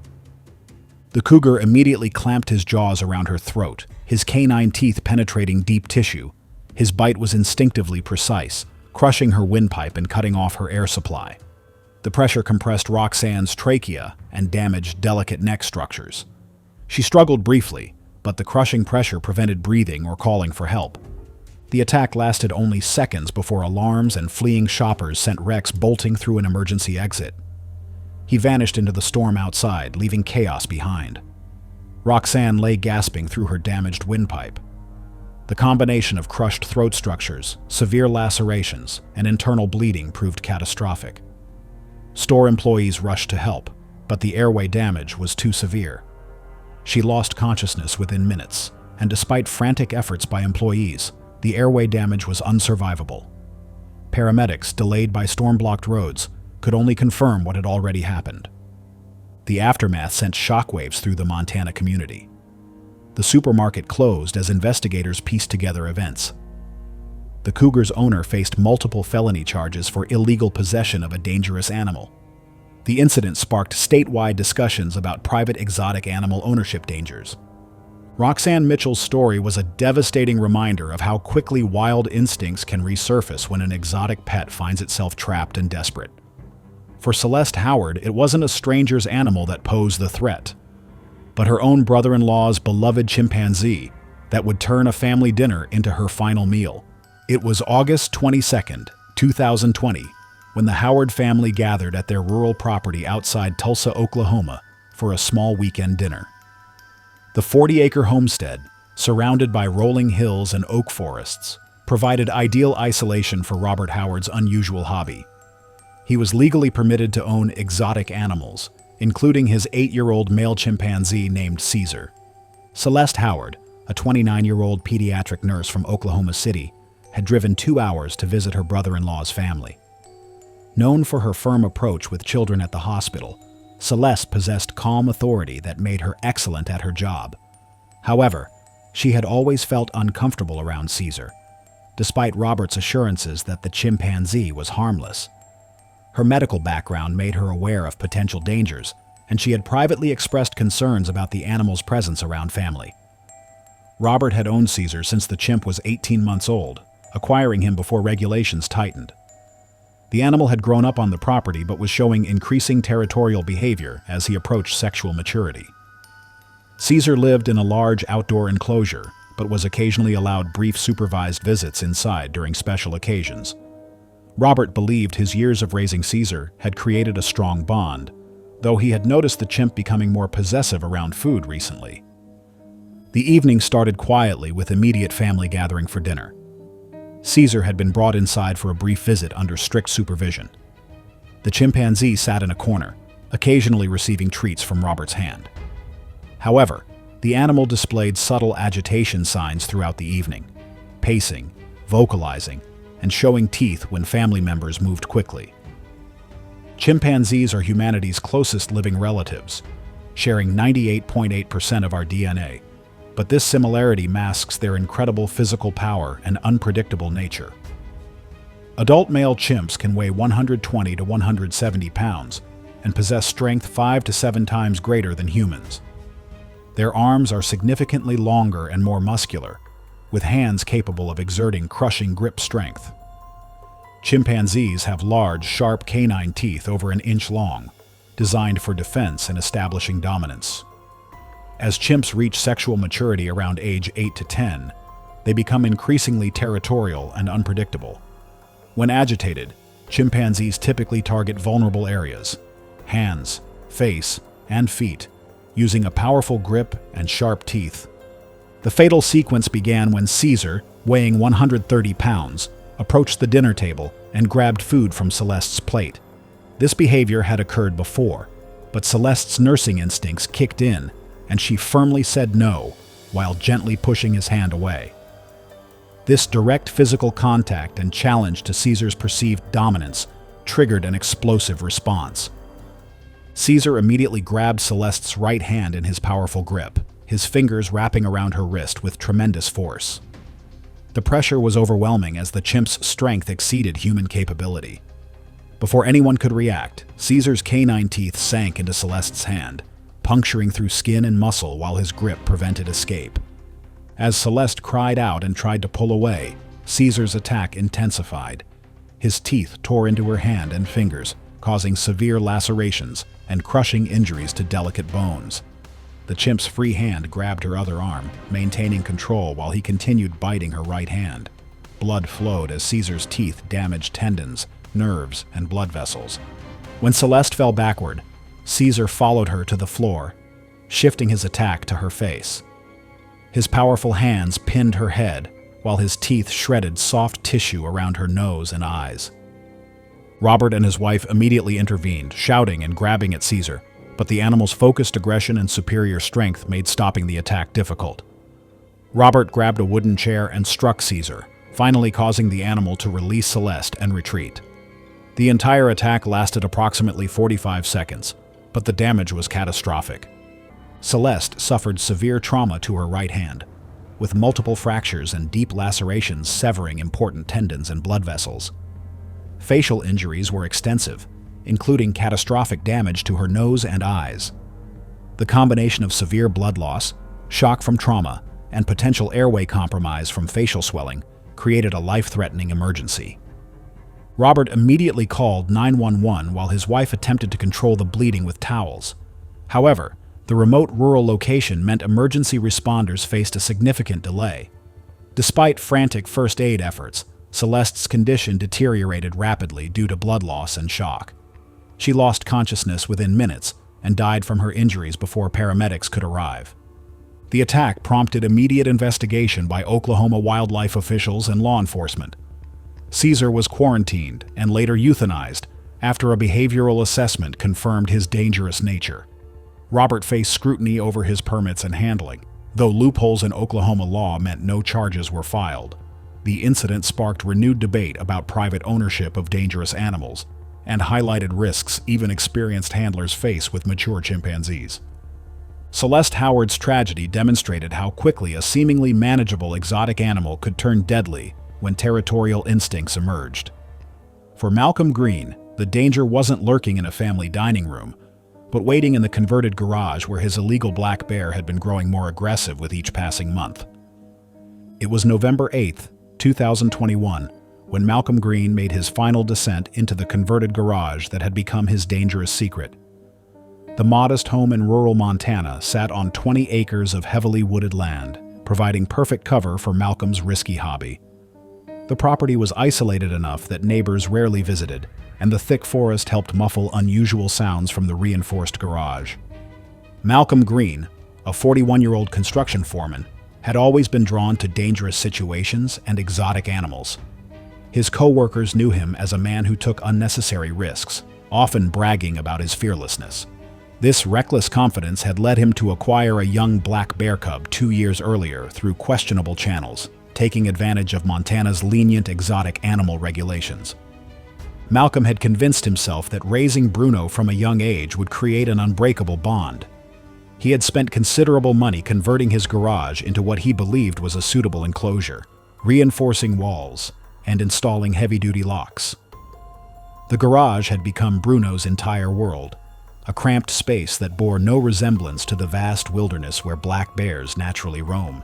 The cougar immediately clamped his jaws around her throat, his canine teeth penetrating deep tissue. His bite was instinctively precise, crushing her windpipe and cutting off her air supply. The pressure compressed Roxanne's trachea and damaged delicate neck structures. She struggled briefly, but the crushing pressure prevented breathing or calling for help. The attack lasted only seconds before alarms and fleeing shoppers sent Rex bolting through an emergency exit. He vanished into the storm outside, leaving chaos behind. Roxanne lay gasping through her damaged windpipe. The combination of crushed throat structures, severe lacerations, and internal bleeding proved catastrophic. Store employees rushed to help, but the airway damage was too severe. She lost consciousness within minutes, and despite frantic efforts by employees, the airway damage was unsurvivable. Paramedics, delayed by storm-blocked roads, could only confirm what had already happened. The aftermath sent shockwaves through the Montana community. The supermarket closed as investigators pieced together events. the cougar's owner faced multiple felony charges for illegal possession of a dangerous animal. The incident sparked statewide discussions about private exotic animal ownership dangers. Roxanne Mitchell's story was a devastating reminder of how quickly wild instincts can resurface when an exotic pet finds itself trapped and desperate. For Celeste Howard, it wasn't a stranger's animal that posed the threat, but her own brother-in-law's beloved chimpanzee that would turn a family dinner into her final meal. It was August 22nd, 2020, when the Howard family gathered at their rural property outside Tulsa, Oklahoma, for a small weekend dinner. The 40-acre homestead, surrounded by rolling hills and oak forests, provided ideal isolation for Robert Howard's unusual hobby. He was legally permitted to own exotic animals, including his 8-year-old male chimpanzee named Caesar. Celeste Howard, a 29-year-old pediatric nurse from Oklahoma City, had driven 2 hours to visit her brother-in-law's family. Known for her firm approach with children at the hospital, Celeste possessed calm authority that made her excellent at her job. However, she had always felt uncomfortable around Caesar, despite Robert's assurances that the chimpanzee was harmless. Her medical background made her aware of potential dangers, and she had privately expressed concerns about the animal's presence around family. Robert had owned Caesar since the chimp was 18 months old, acquiring him before regulations tightened. The animal had grown up on the property but was showing increasing territorial behavior as he approached sexual maturity. Caesar lived in a large outdoor enclosure, but was occasionally allowed brief supervised visits inside during special occasions. Robert believed his years of raising Caesar had created a strong bond, though he had noticed the chimp becoming more possessive around food recently. The evening started quietly with immediate family gathering for dinner. Caesar had been brought inside for a brief visit under strict supervision. The chimpanzee sat in a corner, occasionally receiving treats from Robert's hand. However, the animal displayed subtle agitation signs throughout the evening, pacing, vocalizing, and showing teeth when family members moved quickly. Chimpanzees are humanity's closest living relatives, sharing 98.8% of our DNA. But this similarity masks their incredible physical power and unpredictable nature. Adult male chimps can weigh 120 to 170 pounds and possess strength 5 to 7 times greater than humans. Their arms are significantly longer and more muscular, with hands capable of exerting crushing grip strength. Chimpanzees have large, sharp canine teeth over an inch long, designed for defense and establishing dominance. As chimps reach sexual maturity around age 8 to 10, they become increasingly territorial and unpredictable. When agitated, chimpanzees typically target vulnerable areas, hands, face, and feet, using a powerful grip and sharp teeth. The fatal sequence began when Caesar, weighing 130 pounds, approached the dinner table and grabbed food from Celeste's plate. This behavior had occurred before, but Celeste's nursing instincts kicked in, and she firmly said no, while gently pushing his hand away. This direct physical contact and challenge to Caesar's perceived dominance triggered an explosive response. Caesar immediately grabbed Celeste's right hand in his powerful grip, his fingers wrapping around her wrist with tremendous force. The pressure was overwhelming as the chimp's strength exceeded human capability. Before anyone could react, Caesar's canine teeth sank into Celeste's hand, puncturing through skin and muscle while his grip prevented escape. As Celeste cried out and tried to pull away, Caesar's attack intensified. His teeth tore into her hand and fingers, causing severe lacerations and crushing injuries to delicate bones. The chimp's free hand grabbed her other arm, maintaining control while he continued biting her right hand. Blood flowed as Caesar's teeth damaged tendons, nerves, and blood vessels. When Celeste fell backward, Caesar followed her to the floor, shifting his attack to her face. His powerful hands pinned her head, while his teeth shredded soft tissue around her nose and eyes. Robert and his wife immediately intervened, shouting and grabbing at Caesar, but the animal's focused aggression and superior strength made stopping the attack difficult. Robert grabbed a wooden chair and struck Caesar, finally causing the animal to release Celeste and retreat. The entire attack lasted approximately 45 seconds, but the damage was catastrophic. Celeste suffered severe trauma to her right hand, with multiple fractures and deep lacerations severing important tendons and blood vessels. Facial injuries were extensive, including catastrophic damage to her nose and eyes. The combination of severe blood loss, shock from trauma, and potential airway compromise from facial swelling created a life-threatening emergency. Robert immediately called 911 while his wife attempted to control the bleeding with towels. However, the remote rural location meant emergency responders faced a significant delay. Despite frantic first aid efforts, Celeste's condition deteriorated rapidly due to blood loss and shock. She lost consciousness within minutes and died from her injuries before paramedics could arrive. The attack prompted immediate investigation by Oklahoma wildlife officials and law enforcement. Caesar was quarantined and later euthanized after a behavioral assessment confirmed his dangerous nature. Robert faced scrutiny over his permits and handling, though loopholes in Oklahoma law meant no charges were filed. The incident sparked renewed debate about private ownership of dangerous animals and highlighted risks even experienced handlers face with mature chimpanzees. Celeste Howard's tragedy demonstrated how quickly a seemingly manageable exotic animal could turn deadly when territorial instincts emerged. For Malcolm Green, the danger wasn't lurking in a family dining room, but waiting in the converted garage where his illegal black bear had been growing more aggressive with each passing month. It was November 8, 2021, when Malcolm Green made his final descent into the converted garage that had become his dangerous secret. The modest home in rural Montana sat on 20 acres of heavily wooded land, providing perfect cover for Malcolm's risky hobby. The property was isolated enough that neighbors rarely visited, and the thick forest helped muffle unusual sounds from the reinforced garage. Malcolm Green, a 41-year-old construction foreman, had always been drawn to dangerous situations and exotic animals. His co-workers knew him as a man who took unnecessary risks, often bragging about his fearlessness. This reckless confidence had led him to acquire a young black bear cub 2 years earlier through questionable channels, taking advantage of Montana's lenient exotic animal regulations. Malcolm had convinced himself that raising Bruno from a young age would create an unbreakable bond. He had spent considerable money converting his garage into what he believed was a suitable enclosure, reinforcing walls, and installing heavy-duty locks. The garage had become Bruno's entire world, a cramped space that bore no resemblance to the vast wilderness where black bears naturally roam.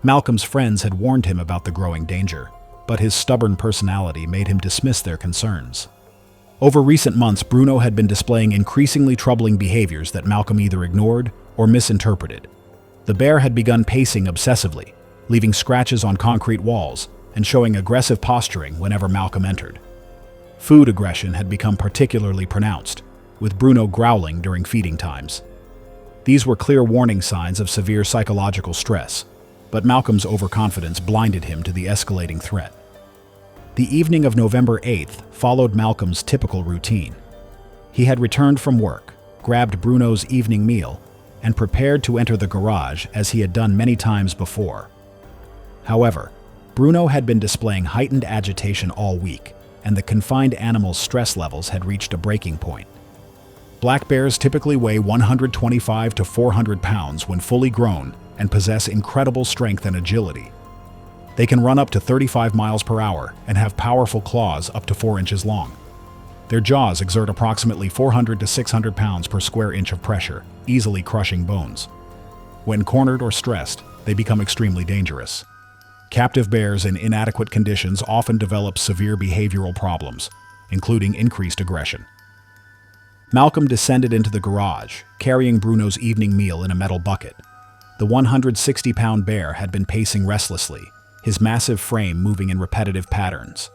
Malcolm's friends had warned him about the growing danger, but his stubborn personality made him dismiss their concerns. Over recent months, Bruno had been displaying increasingly troubling behaviors that Malcolm either ignored or misinterpreted. The bear had begun pacing obsessively, leaving scratches on concrete walls and showing aggressive posturing whenever Malcolm entered. Food aggression had become particularly pronounced, with Bruno growling during feeding times. These were clear warning signs of severe psychological stress, but Malcolm's overconfidence blinded him to the escalating threat. The evening of November 8th followed Malcolm's typical routine. He had returned from work, grabbed Bruno's evening meal, and prepared to enter the garage as he had done many times before. However, Bruno had been displaying heightened agitation all week, and the confined animal's stress levels had reached a breaking point. Black bears typically weigh 125 to 400 pounds when fully grown and possess incredible strength and agility. They can run up to 35 miles per hour and have powerful claws up to 4 inches long. Their jaws exert approximately 400 to 600 pounds per square inch of pressure, easily crushing bones. When cornered or stressed, they become extremely dangerous. Captive bears in inadequate conditions often develop severe behavioral problems, including increased aggression. Malcolm descended into the garage, carrying Bruno's evening meal in a metal bucket. The 160-pound bear had been pacing restlessly, his massive frame moving in repetitive patterns.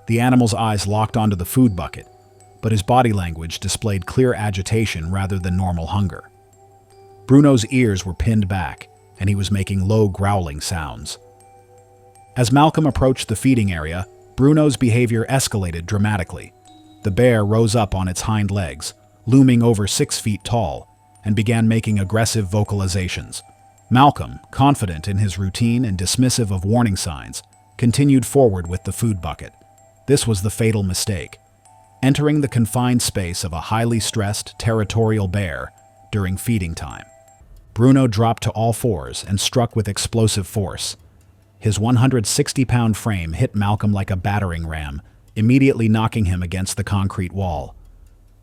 The animal's eyes locked onto the food bucket, but his body language displayed clear agitation rather than normal hunger. Bruno's ears were pinned back, and he was making low growling sounds. As Malcolm approached the feeding area, Bruno's behavior escalated dramatically. The bear rose up on its hind legs, looming over 6 feet tall, and began making aggressive vocalizations. Malcolm, confident in his routine and dismissive of warning signs, continued forward with the food bucket. This was the fatal mistake, entering the confined space of a highly stressed, territorial bear during feeding time. Bruno dropped to all fours and struck with explosive force. His 160-pound frame hit Malcolm like a battering ram, immediately knocking him against the concrete wall.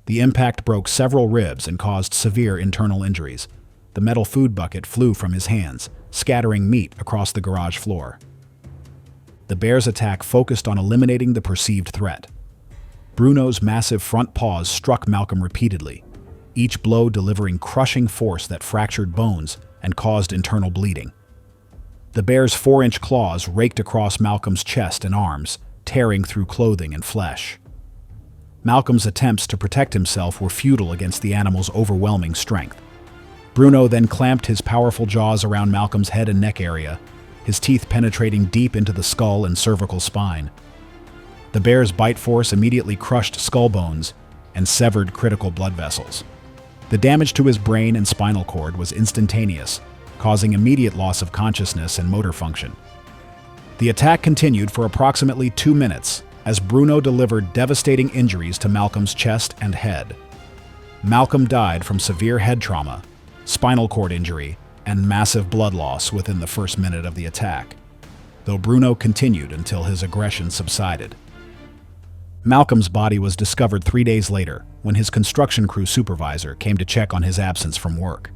The impact broke several ribs and caused severe internal injuries. The metal food bucket flew from his hands, scattering meat across the garage floor. The bear's attack focused on eliminating the perceived threat. Bruno's massive front paws struck Malcolm repeatedly, each blow delivering crushing force that fractured bones and caused internal bleeding. The bear's 4-inch claws raked across Malcolm's chest and arms, tearing through clothing and flesh. Malcolm's attempts to protect himself were futile against the animal's overwhelming strength. Bruno then clamped his powerful jaws around Malcolm's head and neck area, his teeth penetrating deep into the skull and cervical spine. The bear's bite force immediately crushed skull bones and severed critical blood vessels. The damage to his brain and spinal cord was instantaneous, causing immediate loss of consciousness and motor function. The attack continued for approximately 2 minutes as Bruno delivered devastating injuries to Malcolm's chest and head. Malcolm died from severe head trauma, spinal cord injury, and massive blood loss within the first minute of the attack, though Bruno continued until his aggression subsided. Malcolm's body was discovered 3 days later when his construction crew supervisor came to check on his absence from work.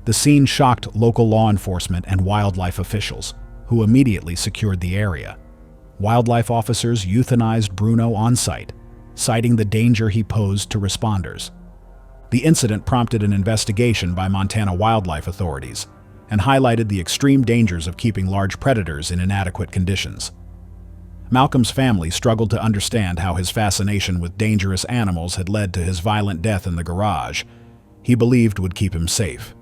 The scene shocked local law enforcement and wildlife officials, who immediately secured the area. Wildlife officers euthanized Bruno on site, citing the danger he posed to responders. The incident prompted an investigation by Montana wildlife authorities and highlighted the extreme dangers of keeping large predators in inadequate conditions. Malcolm's family struggled to understand how his fascination with dangerous animals had led to his violent death in the garage he believed would keep him safe.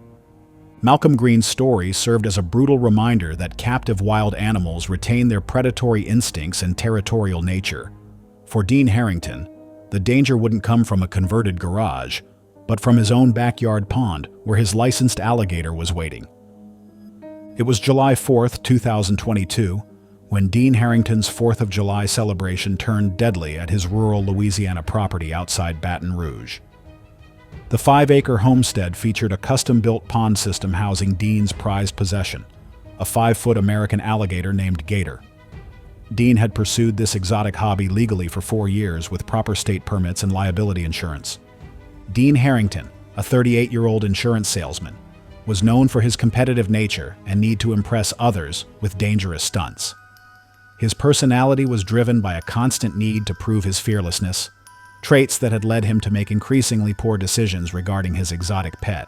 Malcolm Green's story served as a brutal reminder that captive wild animals retain their predatory instincts and territorial nature. For Dean Harrington, the danger wouldn't come from a converted garage, but from his own backyard pond where his licensed alligator was waiting. It was July 4th, 2022, when Dean Harrington's 4th of July celebration turned deadly at his rural Louisiana property outside Baton Rouge. The 5-acre homestead featured a custom-built pond system housing Dean's prized possession, a 5-foot American alligator named Gator. Dean had pursued this exotic hobby legally for 4 years with proper state permits and liability insurance. Dean Harrington, a 38-year-old insurance salesman, was known for his competitive nature and need to impress others with dangerous stunts. His personality was driven by a constant need to prove his fearlessness, traits that had led him to make increasingly poor decisions regarding his exotic pet.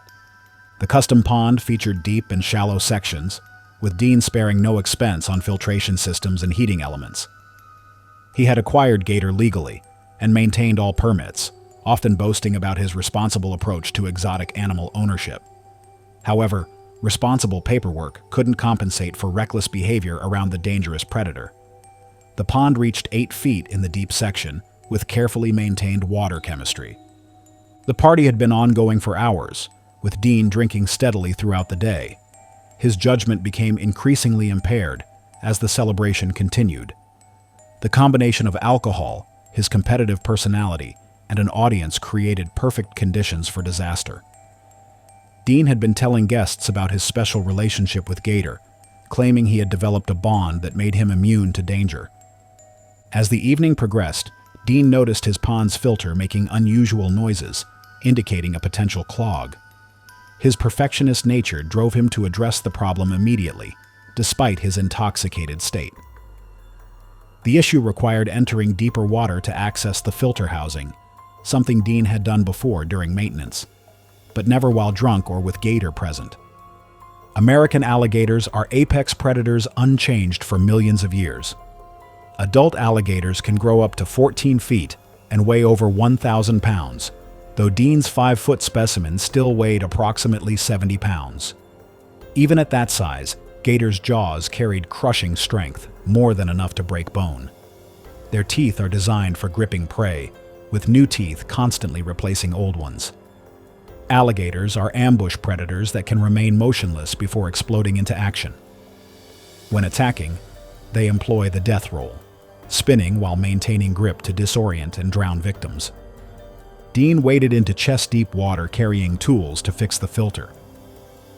The custom pond featured deep and shallow sections, with Dean sparing no expense on filtration systems and heating elements. He had acquired Gator legally and maintained all permits, often boasting about his responsible approach to exotic animal ownership. However, responsible paperwork couldn't compensate for reckless behavior around the dangerous predator. The pond reached 8 feet in the deep section, with carefully maintained water chemistry. The party had been ongoing for hours, with Dean drinking steadily throughout the day. His judgment became increasingly impaired as the celebration continued. The combination of alcohol, his competitive personality, and an audience created perfect conditions for disaster. Dean had been telling guests about his special relationship with Gator, claiming he had developed a bond that made him immune to danger. As the evening progressed, Dean noticed his pond's filter making unusual noises, indicating a potential clog. His perfectionist nature drove him to address the problem immediately, despite his intoxicated state. The issue required entering deeper water to access the filter housing, something Dean had done before during maintenance, but never while drunk or with Gator present. American alligators are apex predators unchanged for millions of years. Adult alligators can grow up to 14 feet and weigh over 1,000 pounds, though Dean's 5-foot specimen still weighed approximately 70 pounds. Even at that size, Gator's jaws carried crushing strength, more than enough to break bone. Their teeth are designed for gripping prey, with new teeth constantly replacing old ones. Alligators are ambush predators that can remain motionless before exploding into action. When attacking, they employ the death roll, spinning while maintaining grip to disorient and drown victims. Dean waded into chest-deep water carrying tools to fix the filter.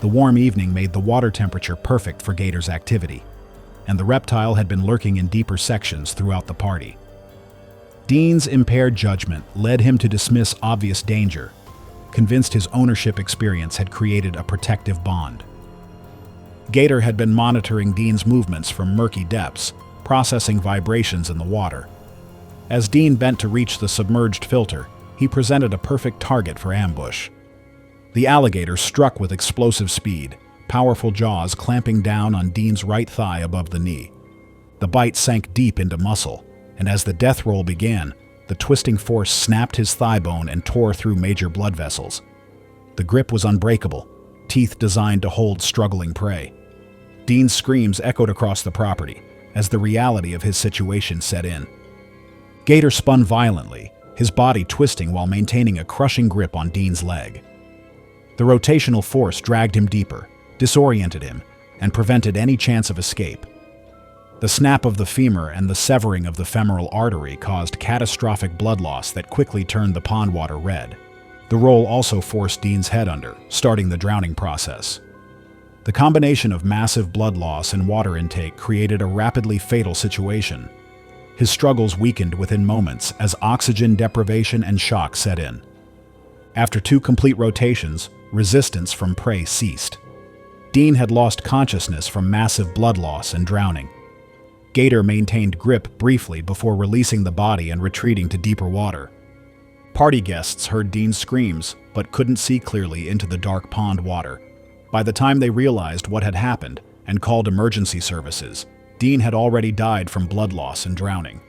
The warm evening made the water temperature perfect for Gator's activity, and the reptile had been lurking in deeper sections throughout the party. Dean's impaired judgment led him to dismiss obvious danger, convinced his ownership experience had created a protective bond. Gator had been monitoring Dean's movements from murky depths, processing vibrations in the water. As Dean bent to reach the submerged filter, he presented a perfect target for ambush. The alligator struck with explosive speed, powerful jaws clamping down on Dean's right thigh above the knee. The bite sank deep into muscle, and as the death roll began, the twisting force snapped his thigh bone and tore through major blood vessels. The grip was unbreakable, teeth designed to hold struggling prey. Dean's screams echoed across the property as the reality of his situation set in. Gator spun violently, his body twisting while maintaining a crushing grip on Dean's leg. The rotational force dragged him deeper, disoriented him, and prevented any chance of escape. The snap of the femur and the severing of the femoral artery caused catastrophic blood loss that quickly turned the pond water red. The roll also forced Dean's head under, starting the drowning process. The combination of massive blood loss and water intake created a rapidly fatal situation. His struggles weakened within moments as oxygen deprivation and shock set in. After 2 complete rotations, resistance from prey ceased. Dean had lost consciousness from massive blood loss and drowning. Gator maintained grip briefly before releasing the body and retreating to deeper water. Party guests heard Dean's screams, but couldn't see clearly into the dark pond water. By the time they realized what had happened and called emergency services, Dean had already died from blood loss and drowning.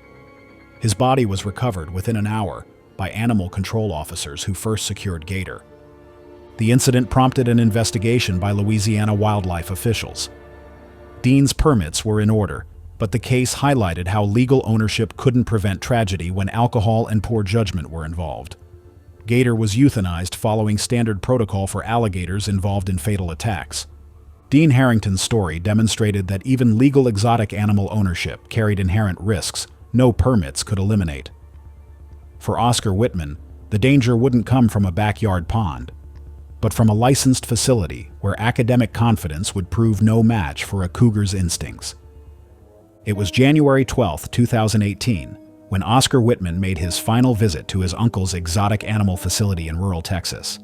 His body was recovered within an hour by animal control officers who first secured Gator. The incident prompted an investigation by Louisiana wildlife officials. Dean's permits were in order, but the case highlighted how legal ownership couldn't prevent tragedy when alcohol and poor judgment were involved. Gator was euthanized following standard protocol for alligators involved in fatal attacks. Dean Harrington's story demonstrated that even legal exotic animal ownership carried inherent risks no permits could eliminate. For Oscar Whitman, the danger wouldn't come from a backyard pond, but from a licensed facility where academic confidence would prove no match for a cougar's instincts. It was January 12, 2018, when Oscar Whitman made his final visit to his uncle's exotic animal facility in rural Texas.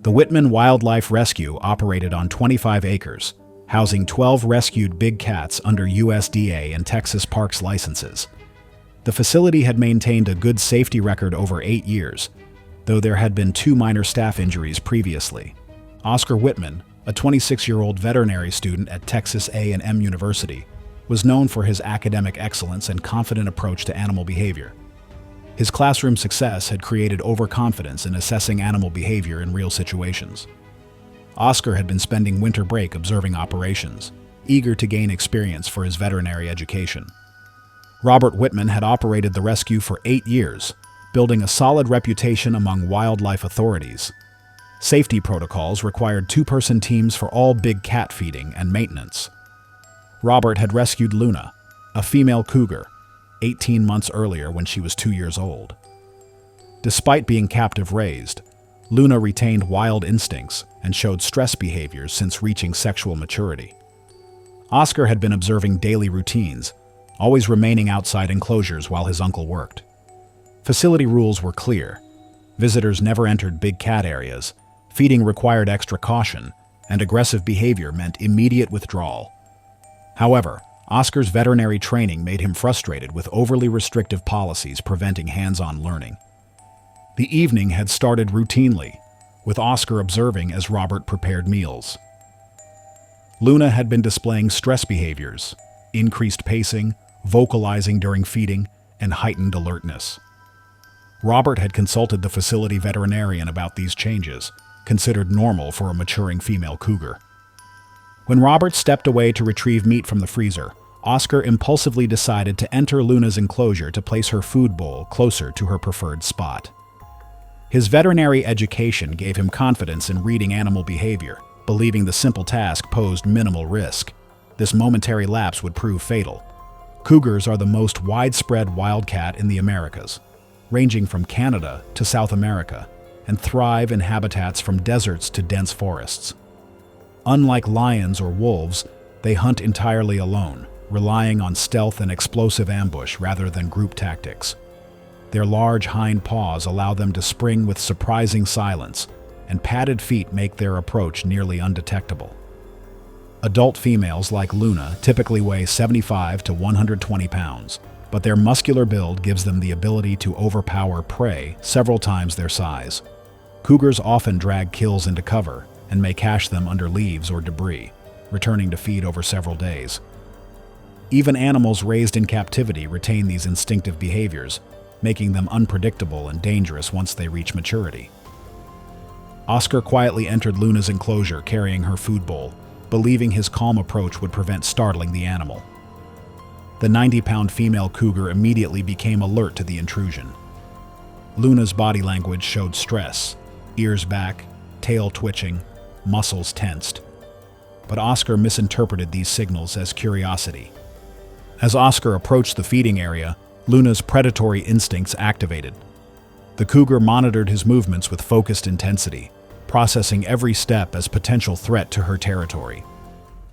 The Whitman Wildlife Rescue operated on 25 acres, housing 12 rescued big cats under USDA and Texas Parks licenses. The facility had maintained a good safety record over 8 years, though there had been 2 minor staff injuries previously. Oscar Whitman, a 26-year-old veterinary student at Texas A&M University, was known for his academic excellence and confident approach to animal behavior. His classroom success had created overconfidence in assessing animal behavior in real situations. Oscar had been spending winter break observing operations, eager to gain experience for his veterinary education. Robert Whitman had operated the rescue for 8 years, building a solid reputation among wildlife authorities. Safety protocols required 2-person teams for all big cat feeding and maintenance. Robert had rescued Luna, a female cougar, 18 months earlier when she was 2 years old. Despite being captive-raised, Luna retained wild instincts and showed stress behaviors since reaching sexual maturity. Oscar had been observing daily routines, always remaining outside enclosures while his uncle worked. Facility rules were clear. Visitors never entered big cat areas, feeding required extra caution, and aggressive behavior meant immediate withdrawal. However, Oscar's veterinary training made him frustrated with overly restrictive policies preventing hands-on learning. The evening had started routinely, with Oscar observing as Robert prepared meals. Luna had been displaying stress behaviors, increased pacing, vocalizing during feeding, and heightened alertness. Robert had consulted the facility veterinarian about these changes, considered normal for a maturing female cougar. When Robert stepped away to retrieve meat from the freezer, Oscar impulsively decided to enter Luna's enclosure to place her food bowl closer to her preferred spot. His veterinary education gave him confidence in reading animal behavior, believing the simple task posed minimal risk. This momentary lapse would prove fatal. Cougars are the most widespread wildcat in the Americas, ranging from Canada to South America, and thrive in habitats from deserts to dense forests. Unlike lions or wolves, they hunt entirely alone, relying on stealth and explosive ambush rather than group tactics. Their large hind paws allow them to spring with surprising silence, and padded feet make their approach nearly undetectable. Adult females like Luna typically weigh 75 to 120 pounds, but their muscular build gives them the ability to overpower prey several times their size. Cougars often drag kills into cover and may cache them under leaves or debris, returning to feed over several days. Even animals raised in captivity retain these instinctive behaviors, making them unpredictable and dangerous once they reach maturity. Oscar quietly entered Luna's enclosure carrying her food bowl, believing his calm approach would prevent startling the animal. The 90-pound female cougar immediately became alert to the intrusion. Luna's body language showed stress, ears back, tail twitching, muscles tensed. But Oscar misinterpreted these signals as curiosity. As Oscar approached the feeding area, Luna's predatory instincts activated. The cougar monitored his movements with focused intensity, processing every step as potential threat to her territory.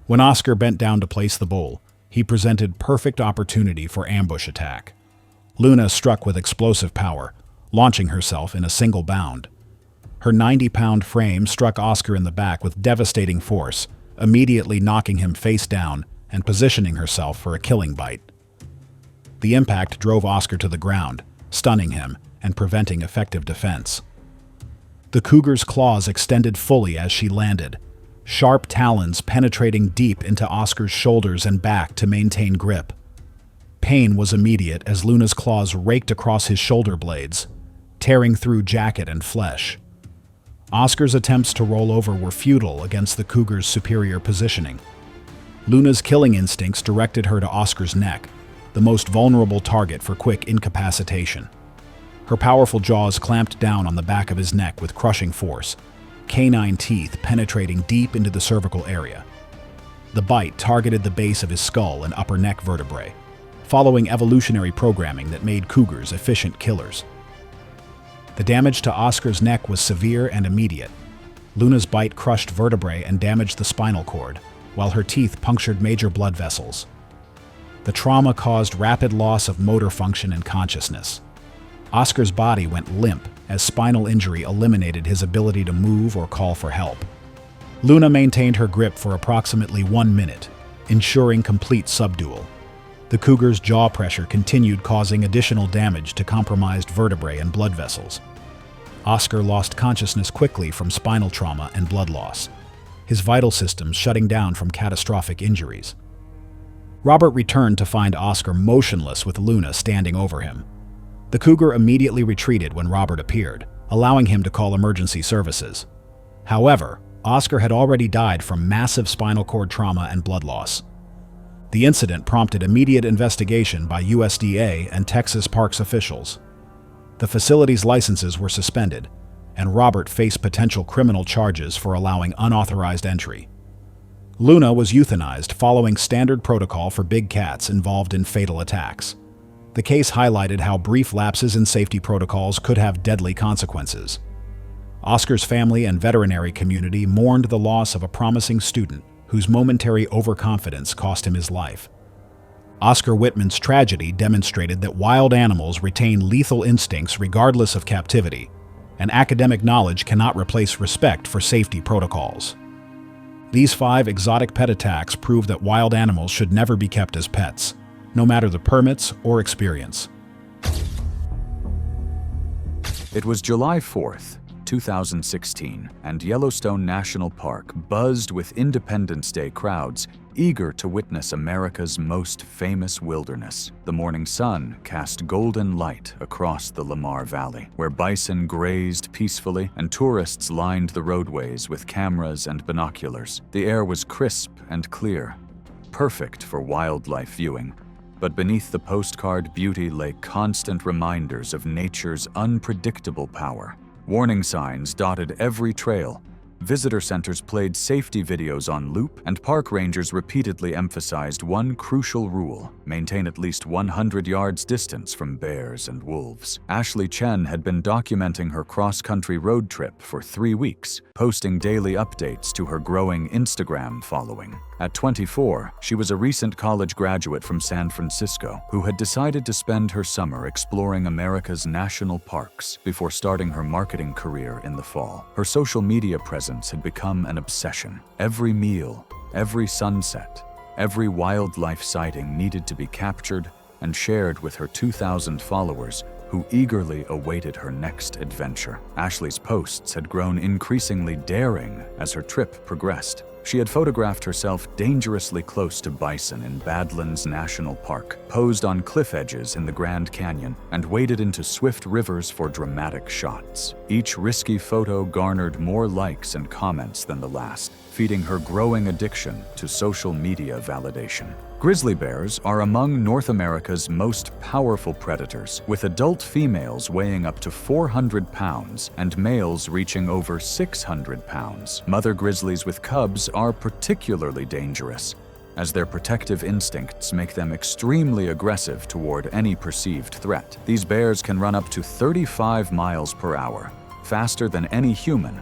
When Oscar bent down to place the bowl, he presented perfect opportunity for ambush attack. Luna struck with explosive power, launching herself in a single bound. Her 90-pound frame struck Oscar in the back with devastating force, immediately knocking him face down and positioning herself for a killing bite. The impact drove Oscar to the ground, stunning him and preventing effective defense. The cougar's claws extended fully as she landed, sharp talons penetrating deep into Oscar's shoulders and back to maintain grip. Pain was immediate as Luna's claws raked across his shoulder blades, tearing through jacket and flesh. Oscar's attempts to roll over were futile against the cougar's superior positioning. Luna's killing instincts directed her to Oscar's neck, the most vulnerable target for quick incapacitation. Her powerful jaws clamped down on the back of his neck with crushing force, canine teeth penetrating deep into the cervical area. The bite targeted the base of his skull and upper neck vertebrae, following evolutionary programming that made cougars efficient killers. The damage to Oscar's neck was severe and immediate. Luna's bite crushed vertebrae and damaged the spinal cord, while her teeth punctured major blood vessels. The trauma caused rapid loss of motor function and consciousness. Oscar's body went limp as spinal injury eliminated his ability to move or call for help. Luna maintained her grip for approximately 1 minute, ensuring complete subdual. The cougar's jaw pressure continued, causing additional damage to compromised vertebrae and blood vessels. Oscar lost consciousness quickly from spinal trauma and blood loss, his vital systems shutting down from catastrophic injuries. Robert returned to find Oscar motionless with Luna standing over him. The cougar immediately retreated when Robert appeared, allowing him to call emergency services. However, Oscar had already died from massive spinal cord trauma and blood loss. The incident prompted immediate investigation by USDA and Texas Parks officials. The facility's licenses were suspended, and Robert faced potential criminal charges for allowing unauthorized entry. Luna was euthanized following standard protocol for big cats involved in fatal attacks. The case highlighted how brief lapses in safety protocols could have deadly consequences. Oscar's family and veterinary community mourned the loss of a promising student whose momentary overconfidence cost him his life. Oscar Whitman's tragedy demonstrated that wild animals retain lethal instincts regardless of captivity, and academic knowledge cannot replace respect for safety protocols. These 5 exotic pet attacks prove that wild animals should never be kept as pets, no matter the permits or experience. It was July 4th, 2016, and Yellowstone National Park buzzed with Independence Day crowds eager to witness America's most famous wilderness. The morning sun cast golden light across the Lamar Valley, where bison grazed peacefully and tourists lined the roadways with cameras and binoculars. The air was crisp and clear, perfect for wildlife viewing. But beneath the postcard beauty lay constant reminders of nature's unpredictable power. Warning signs dotted every trail, Visitor centers played safety videos on loop, and park rangers repeatedly emphasized one crucial rule: maintain at least 100 yards distance from bears and wolves. Ashley Chen had been documenting her cross-country road trip for 3 weeks, posting daily updates to her growing Instagram following. At 24, she was a recent college graduate from San Francisco who had decided to spend her summer exploring America's national parks before starting her marketing career in the fall. Her social media presence had become an obsession. Every meal, every sunset, every wildlife sighting needed to be captured and shared with her 2,000 followers who eagerly awaited her next adventure. Ashley's posts had grown increasingly daring as her trip progressed. She had photographed herself dangerously close to bison in Badlands National Park, posed on cliff edges in the Grand Canyon, and waded into swift rivers for dramatic shots. Each risky photo garnered more likes and comments than the last, feeding her growing addiction to social media validation. Grizzly bears are among North America's most powerful predators, with adult females weighing up to 400 pounds and males reaching over 600 pounds. Mother grizzlies with cubs are particularly dangerous, as their protective instincts make them extremely aggressive toward any perceived threat. These bears can run up to 35 miles per hour, faster than any human,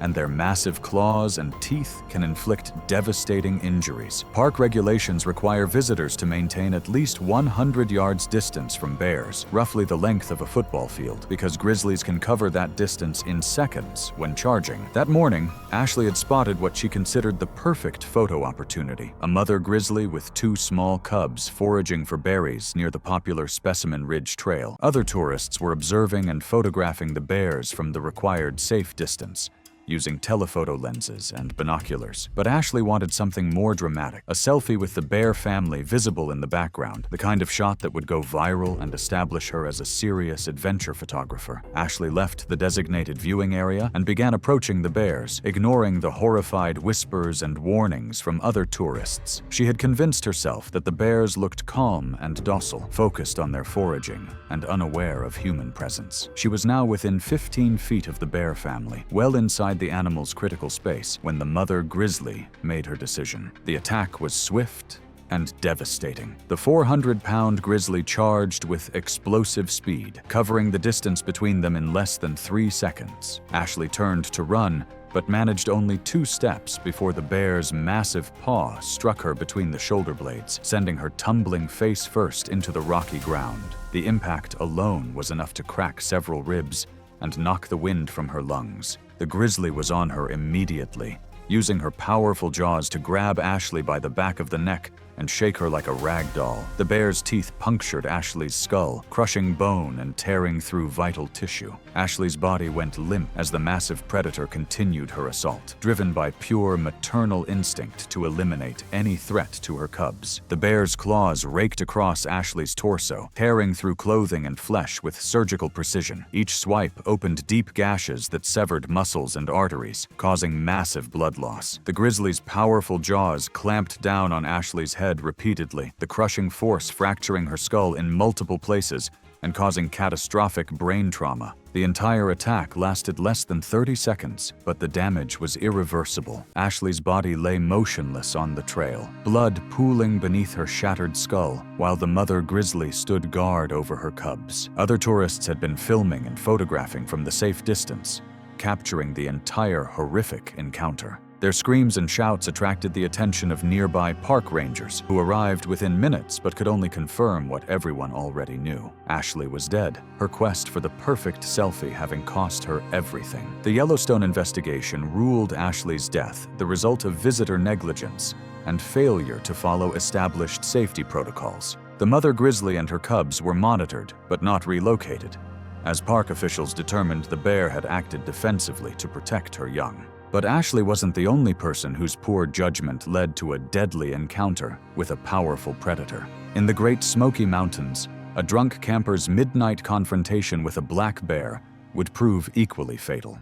and their massive claws and teeth can inflict devastating injuries. Park regulations require visitors to maintain at least 100 yards distance from bears, roughly the length of a football field, because grizzlies can cover that distance in seconds when charging. That morning, Ashley had spotted what she considered the perfect photo opportunity: a mother grizzly with 2 small cubs foraging for berries near the popular Specimen Ridge Trail. Other tourists were observing and photographing the bears from the required safe distance, using telephoto lenses and binoculars. But Ashley wanted something more dramatic: a selfie with the bear family visible in the background, the kind of shot that would go viral and establish her as a serious adventure photographer. Ashley left the designated viewing area and began approaching the bears, ignoring the horrified whispers and warnings from other tourists. She had convinced herself that the bears looked calm and docile, focused on their foraging and unaware of human presence. She was now within 15 feet of the bear family, well inside the animal's critical space, when the mother grizzly made her decision. The attack was swift and devastating. The 400-pound grizzly charged with explosive speed, covering the distance between them in less than 3 seconds. Ashley turned to run, but managed only 2 steps before the bear's massive paw struck her between the shoulder blades, sending her tumbling face first into the rocky ground. The impact alone was enough to crack several ribs and knock the wind from her lungs. The grizzly was on her immediately, using her powerful jaws to grab Ashley by the back of the neck and shake her like a rag doll. The bear's teeth punctured Ashley's skull, crushing bone and tearing through vital tissue. Ashley's body went limp as the massive predator continued her assault, driven by pure maternal instinct to eliminate any threat to her cubs. The bear's claws raked across Ashley's torso, tearing through clothing and flesh with surgical precision. Each swipe opened deep gashes that severed muscles and arteries, causing massive blood loss. The grizzly's powerful jaws clamped down on Ashley's head repeatedly, the crushing force fracturing her skull in multiple places and causing catastrophic brain trauma. The entire attack lasted less than 30 seconds, but the damage was irreversible. Ashley's body lay motionless on the trail, blood pooling beneath her shattered skull, while the mother grizzly stood guard over her cubs. Other tourists had been filming and photographing from the safe distance, capturing the entire horrific encounter. Their screams and shouts attracted the attention of nearby park rangers, who arrived within minutes but could only confirm what everyone already knew. Ashley was dead, her quest for the perfect selfie having cost her everything. The Yellowstone investigation ruled Ashley's death the result of visitor negligence and failure to follow established safety protocols. The mother grizzly and her cubs were monitored but not relocated, as park officials determined the bear had acted defensively to protect her young. But Ashley wasn't the only person whose poor judgment led to a deadly encounter with a powerful predator. In the Great Smoky Mountains, a drunk camper's midnight confrontation with a black bear would prove equally fatal.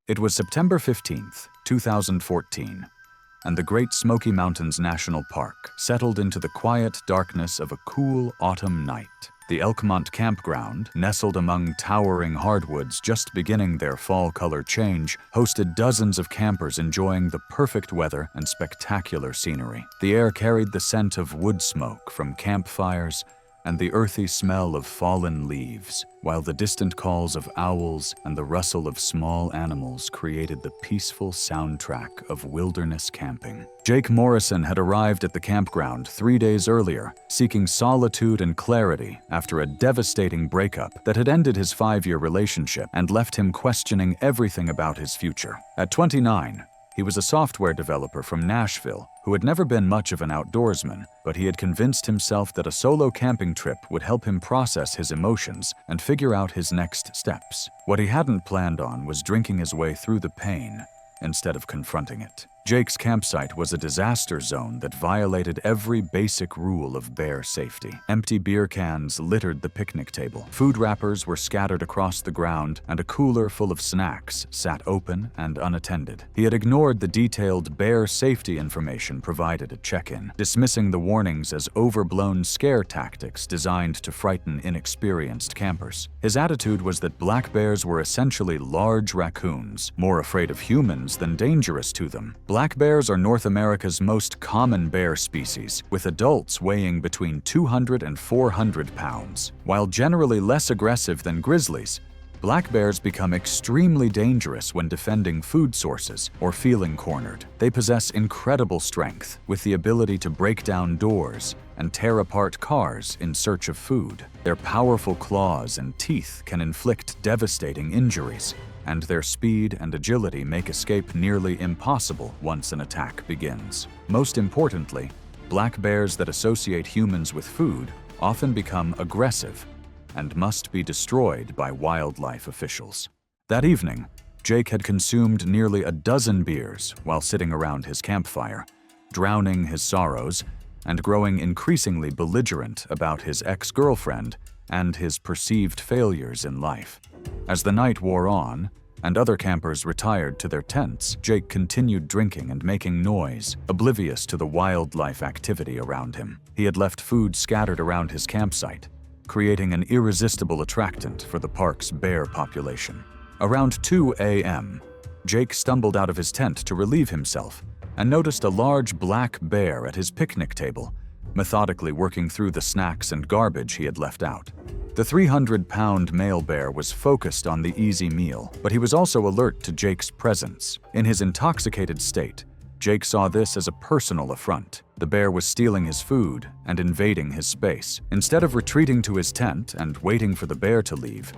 It was September 15th, 2014, and the Great Smoky Mountains National Park settled into the quiet darkness of a cool autumn night. The Elkmont campground, nestled among towering hardwoods just beginning their fall color change, hosted dozens of campers enjoying the perfect weather and spectacular scenery. The air carried the scent of wood smoke from campfires and the earthy smell of fallen leaves, while the distant calls of owls and the rustle of small animals created the peaceful soundtrack of wilderness camping. Jake Morrison had arrived at the campground 3 days earlier, seeking solitude and clarity after a devastating breakup that had ended his 5-year relationship and left him questioning everything about his future. At 29, he was a software developer from Nashville who had never been much of an outdoorsman, but he had convinced himself that a solo camping trip would help him process his emotions and figure out his next steps. What he hadn't planned on was drinking his way through the pain instead of confronting it. Jake's campsite was a disaster zone that violated every basic rule of bear safety. Empty beer cans littered the picnic table. Food wrappers were scattered across the ground, and a cooler full of snacks sat open and unattended. He had ignored the detailed bear safety information provided at check-in, dismissing the warnings as overblown scare tactics designed to frighten inexperienced campers. His attitude was that black bears were essentially large raccoons, more afraid of humans than dangerous to them. Black bears are North America's most common bear species, with adults weighing between 200 and 400 pounds. While generally less aggressive than grizzlies, black bears become extremely dangerous when defending food sources or feeling cornered. They possess incredible strength, with the ability to break down doors and tear apart cars in search of food. Their powerful claws and teeth can inflict devastating injuries, and their speed and agility make escape nearly impossible once an attack begins. Most importantly, black bears that associate humans with food often become aggressive and must be destroyed by wildlife officials. That evening, Jake had consumed nearly a dozen beers while sitting around his campfire, drowning his sorrows and growing increasingly belligerent about his ex-girlfriend and his perceived failures in life. As the night wore on, and other campers retired to their tents, Jake continued drinking and making noise, oblivious to the wildlife activity around him. He had left food scattered around his campsite, creating an irresistible attractant for the park's bear population. Around 2 a.m., Jake stumbled out of his tent to relieve himself and noticed a large black bear at his picnic table, methodically working through the snacks and garbage he had left out. The 300-pound male bear was focused on the easy meal, but he was also alert to Jake's presence. In his intoxicated state, Jake saw this as a personal affront. The bear was stealing his food and invading his space. Instead of retreating to his tent and waiting for the bear to leave,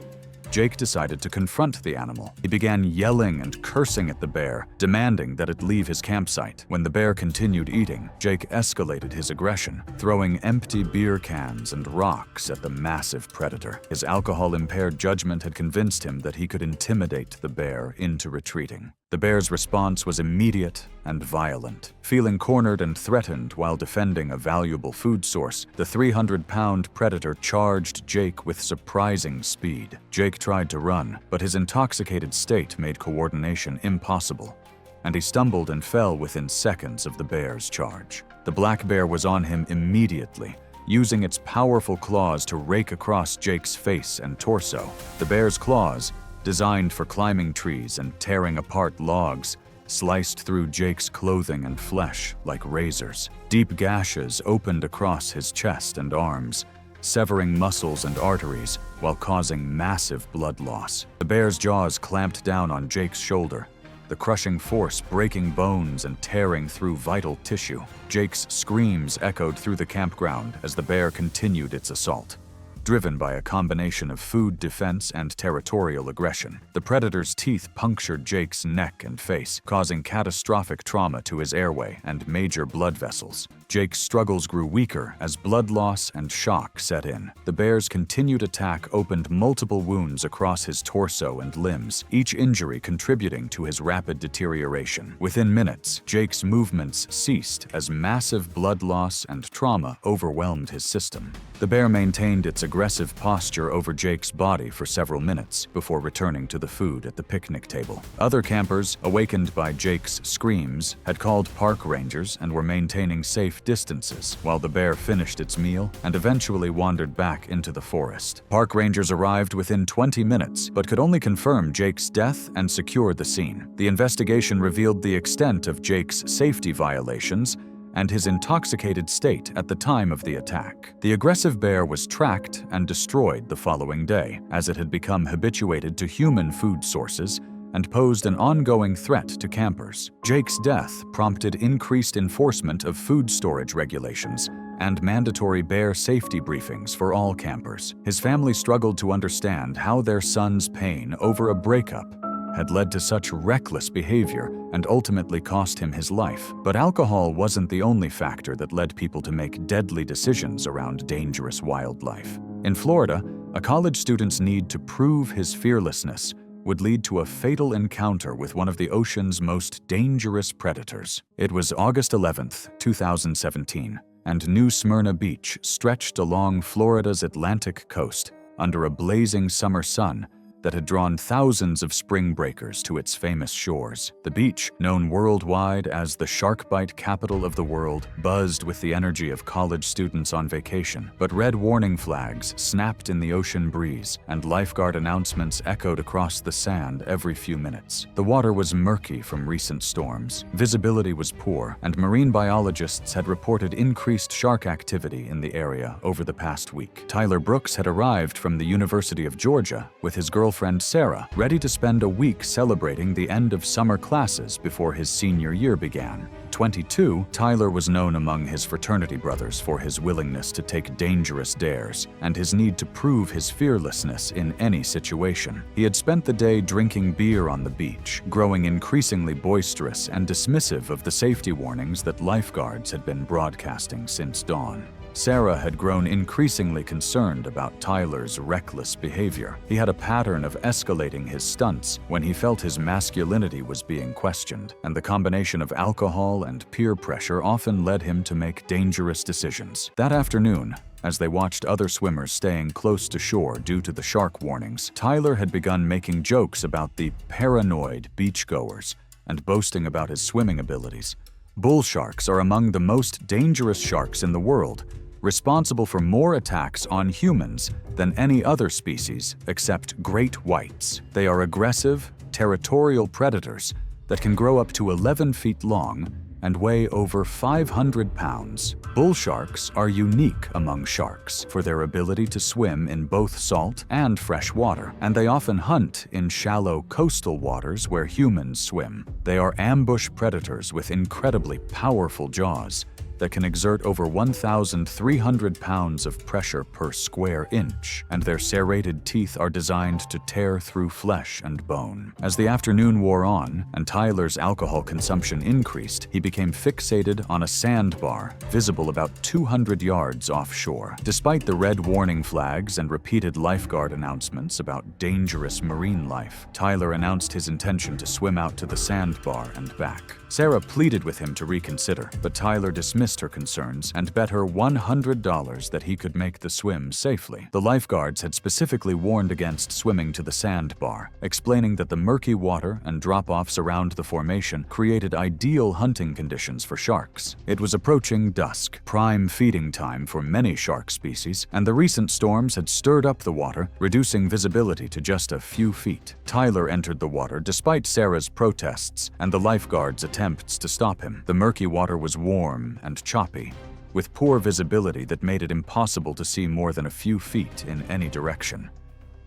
Jake decided to confront the animal. He began yelling and cursing at the bear, demanding that it leave his campsite. When the bear continued eating, Jake escalated his aggression, throwing empty beer cans and rocks at the massive predator. His alcohol-impaired judgment had convinced him that he could intimidate the bear into retreating. The bear's response was immediate and violent. Feeling cornered and threatened while defending a valuable food source, the 300-pound predator charged Jake with surprising speed. Jake tried to run, but his intoxicated state made coordination impossible, and he stumbled and fell within seconds of the bear's charge. The black bear was on him immediately, using its powerful claws to rake across Jake's face and torso. The bear's claws, designed for climbing trees and tearing apart logs, sliced through Jake's clothing and flesh like razors. Deep gashes opened across his chest and arms, severing muscles and arteries while causing massive blood loss. The bear's jaws clamped down on Jake's shoulder, the crushing force breaking bones and tearing through vital tissue. Jake's screams echoed through the campground as the bear continued its assault. Driven by a combination of food defense and territorial aggression, the predator's teeth punctured Jake's neck and face, causing catastrophic trauma to his airway and major blood vessels. Jake's struggles grew weaker as blood loss and shock set in. The bear's continued attack opened multiple wounds across his torso and limbs, each injury contributing to his rapid deterioration. Within minutes, Jake's movements ceased as massive blood loss and trauma overwhelmed his system. The bear maintained its aggressive posture over Jake's body for several minutes before returning to the food at the picnic table. Other campers, awakened by Jake's screams, had called park rangers and were maintaining safe safe distances while the bear finished its meal and eventually wandered back into the forest. Park rangers arrived within 20 minutes, but could only confirm Jake's death and secure the scene. The investigation revealed the extent of Jake's safety violations and his intoxicated state at the time of the attack. The aggressive bear was tracked and destroyed the following day, as it had become habituated to human food sources and posed an ongoing threat to campers. Jake's death prompted increased enforcement of food storage regulations and mandatory bear safety briefings for all campers. His family struggled to understand how their son's pain over a breakup had led to such reckless behavior and ultimately cost him his life. But alcohol wasn't the only factor that led people to make deadly decisions around dangerous wildlife. In Florida, a college student's need to prove his fearlessness would lead to a fatal encounter with one of the ocean's most dangerous predators. It was August 11th, 2017, and New Smyrna Beach stretched along Florida's Atlantic coast under a blazing summer sun that had drawn thousands of spring breakers to its famous shores. The beach, known worldwide as the shark bite capital of the world, buzzed with the energy of college students on vacation. But red warning flags snapped in the ocean breeze, and lifeguard announcements echoed across the sand every few minutes. The water was murky from recent storms, visibility was poor, and marine biologists had reported increased shark activity in the area over the past week. Tyler Brooks had arrived from the University of Georgia with his girlfriend Sarah, ready to spend a week celebrating the end of summer classes before his senior year began. 22, Tyler was known among his fraternity brothers for his willingness to take dangerous dares and his need to prove his fearlessness in any situation. He had spent the day drinking beer on the beach, growing increasingly boisterous and dismissive of the safety warnings that lifeguards had been broadcasting since dawn. Sarah had grown increasingly concerned about Tyler's reckless behavior. He had a pattern of escalating his stunts when he felt his masculinity was being questioned, and the combination of alcohol and peer pressure often led him to make dangerous decisions. That afternoon, as they watched other swimmers staying close to shore due to the shark warnings, Tyler had begun making jokes about the paranoid beachgoers and boasting about his swimming abilities. Bull sharks are among the most dangerous sharks in the world, responsible for more attacks on humans than any other species except great whites. They are aggressive, territorial predators that can grow up to 11 feet long and weigh over 500 pounds. Bull sharks are unique among sharks for their ability to swim in both salt and fresh water, and they often hunt in shallow coastal waters where humans swim. They are ambush predators with incredibly powerful jaws that can exert over 1,300 pounds of pressure per square inch, and their serrated teeth are designed to tear through flesh and bone. As the afternoon wore on and Tyler's alcohol consumption increased, he became fixated on a sandbar visible about 200 yards offshore. Despite the red warning flags and repeated lifeguard announcements about dangerous marine life, Tyler announced his intention to swim out to the sandbar and back. Sarah pleaded with him to reconsider, but Tyler dismissed her concerns and bet her $100 that he could make the swim safely. The lifeguards had specifically warned against swimming to the sandbar, explaining that the murky water and drop-offs around the formation created ideal hunting conditions for sharks. It was approaching dusk, prime feeding time for many shark species, and the recent storms had stirred up the water, reducing visibility to just a few feet. Tyler entered the water despite Sarah's protests and the lifeguards' attempts to stop him. The murky water was warm and choppy, with poor visibility that made it impossible to see more than a few feet in any direction.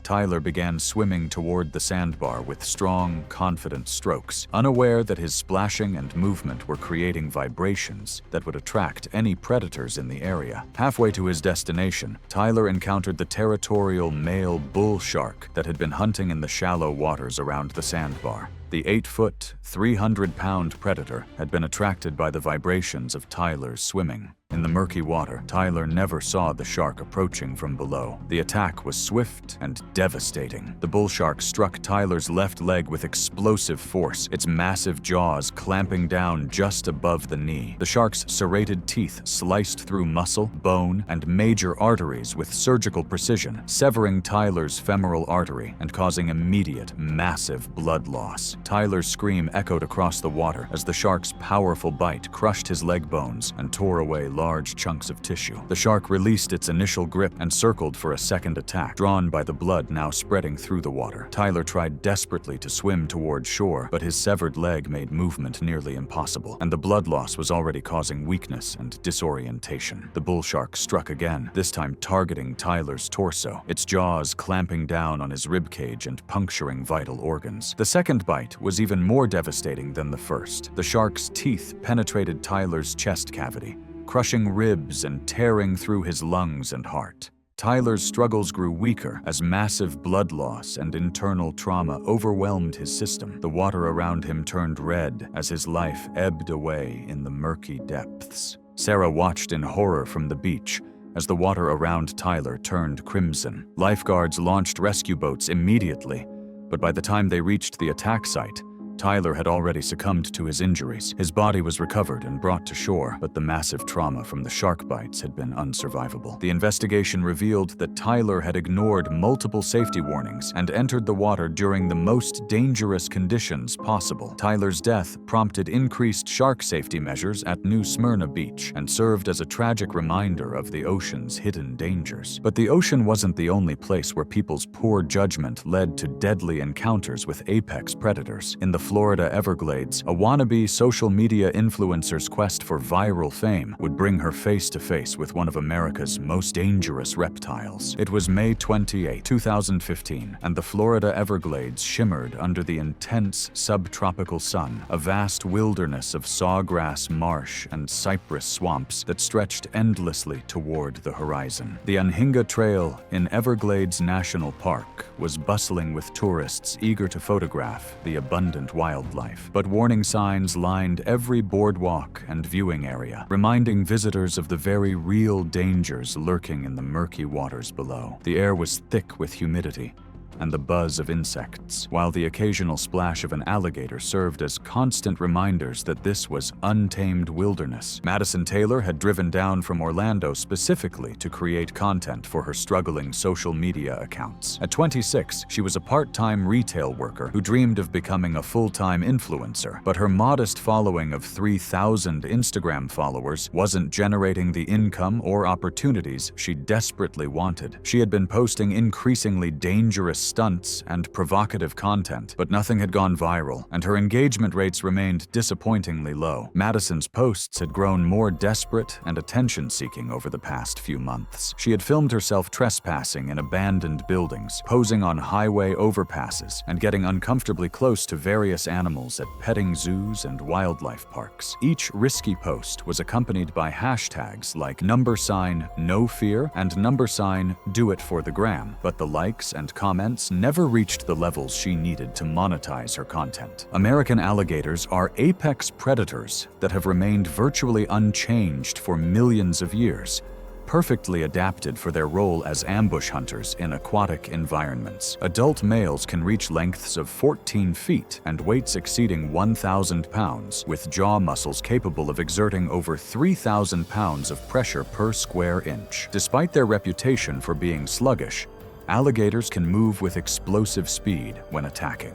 Tyler began swimming toward the sandbar with strong, confident strokes, unaware that his splashing and movement were creating vibrations that would attract any predators in the area. Halfway to his destination, Tyler encountered the territorial male bull shark that had been hunting in the shallow waters around the sandbar. The 8-foot, 300-pound predator had been attracted by the vibrations of Tyler's swimming. In the murky water, Tyler never saw the shark approaching from below. The attack was swift and devastating. The bull shark struck Tyler's left leg with explosive force, its massive jaws clamping down just above the knee. The shark's serrated teeth sliced through muscle, bone, and major arteries with surgical precision, severing Tyler's femoral artery and causing immediate, massive blood loss. Tyler's scream echoed across the water as the shark's powerful bite crushed his leg bones and tore away large chunks of tissue. The shark released its initial grip and circled for a second attack, drawn by the blood now spreading through the water. Tyler tried desperately to swim toward shore, but his severed leg made movement nearly impossible, and the blood loss was already causing weakness and disorientation. The bull shark struck again, this time targeting Tyler's torso, its jaws clamping down on his ribcage and puncturing vital organs. The second bite was even more devastating than the first. The shark's teeth penetrated Tyler's chest cavity, crushing ribs and tearing through his lungs and heart. Tyler's struggles grew weaker as massive blood loss and internal trauma overwhelmed his system. The water around him turned red as his life ebbed away in the murky depths. Sarah watched in horror from the beach as the water around Tyler turned crimson. Lifeguards launched rescue boats immediately, but by the time they reached the attack site, Tyler had already succumbed to his injuries. His body was recovered and brought to shore, but the massive trauma from the shark bites had been unsurvivable. The investigation revealed that Tyler had ignored multiple safety warnings and entered the water during the most dangerous conditions possible. Tyler's death prompted increased shark safety measures at New Smyrna Beach and served as a tragic reminder of the ocean's hidden dangers. But the ocean wasn't the only place where people's poor judgment led to deadly encounters with apex predators. In the Florida Everglades, a wannabe social media influencer's quest for viral fame would bring her face to face with one of America's most dangerous reptiles. It was May 28, 2015, and the Florida Everglades shimmered under the intense subtropical sun, a vast wilderness of sawgrass marsh and cypress swamps that stretched endlessly toward the horizon. The Anhinga Trail in Everglades National Park was bustling with tourists eager to photograph the abundant wildlife, but warning signs lined every boardwalk and viewing area, reminding visitors of the very real dangers lurking in the murky waters below. The air was thick with humidity and the buzz of insects, while the occasional splash of an alligator served as constant reminders that this was untamed wilderness. Madison Taylor had driven down from Orlando specifically to create content for her struggling social media accounts. At 26, she was a part-time retail worker who dreamed of becoming a full-time influencer, but her modest following of 3,000 Instagram followers wasn't generating the income or opportunities she desperately wanted. She had been posting increasingly dangerous stunts and provocative content, but nothing had gone viral, and her engagement rates remained disappointingly low. Madison's posts had grown more desperate and attention-seeking over the past few months. She had filmed herself trespassing in abandoned buildings, posing on highway overpasses, and getting uncomfortably close to various animals at petting zoos and wildlife parks. Each risky post was accompanied by hashtags like #NoFear and #DoItForTheGram, but the likes and comments never reached the levels she needed to monetize her content. American alligators are apex predators that have remained virtually unchanged for millions of years, perfectly adapted for their role as ambush hunters in aquatic environments. Adult males can reach lengths of 14 feet and weights exceeding 1,000 pounds, with jaw muscles capable of exerting over 3,000 pounds of pressure per square inch. Despite their reputation for being sluggish, alligators can move with explosive speed when attacking,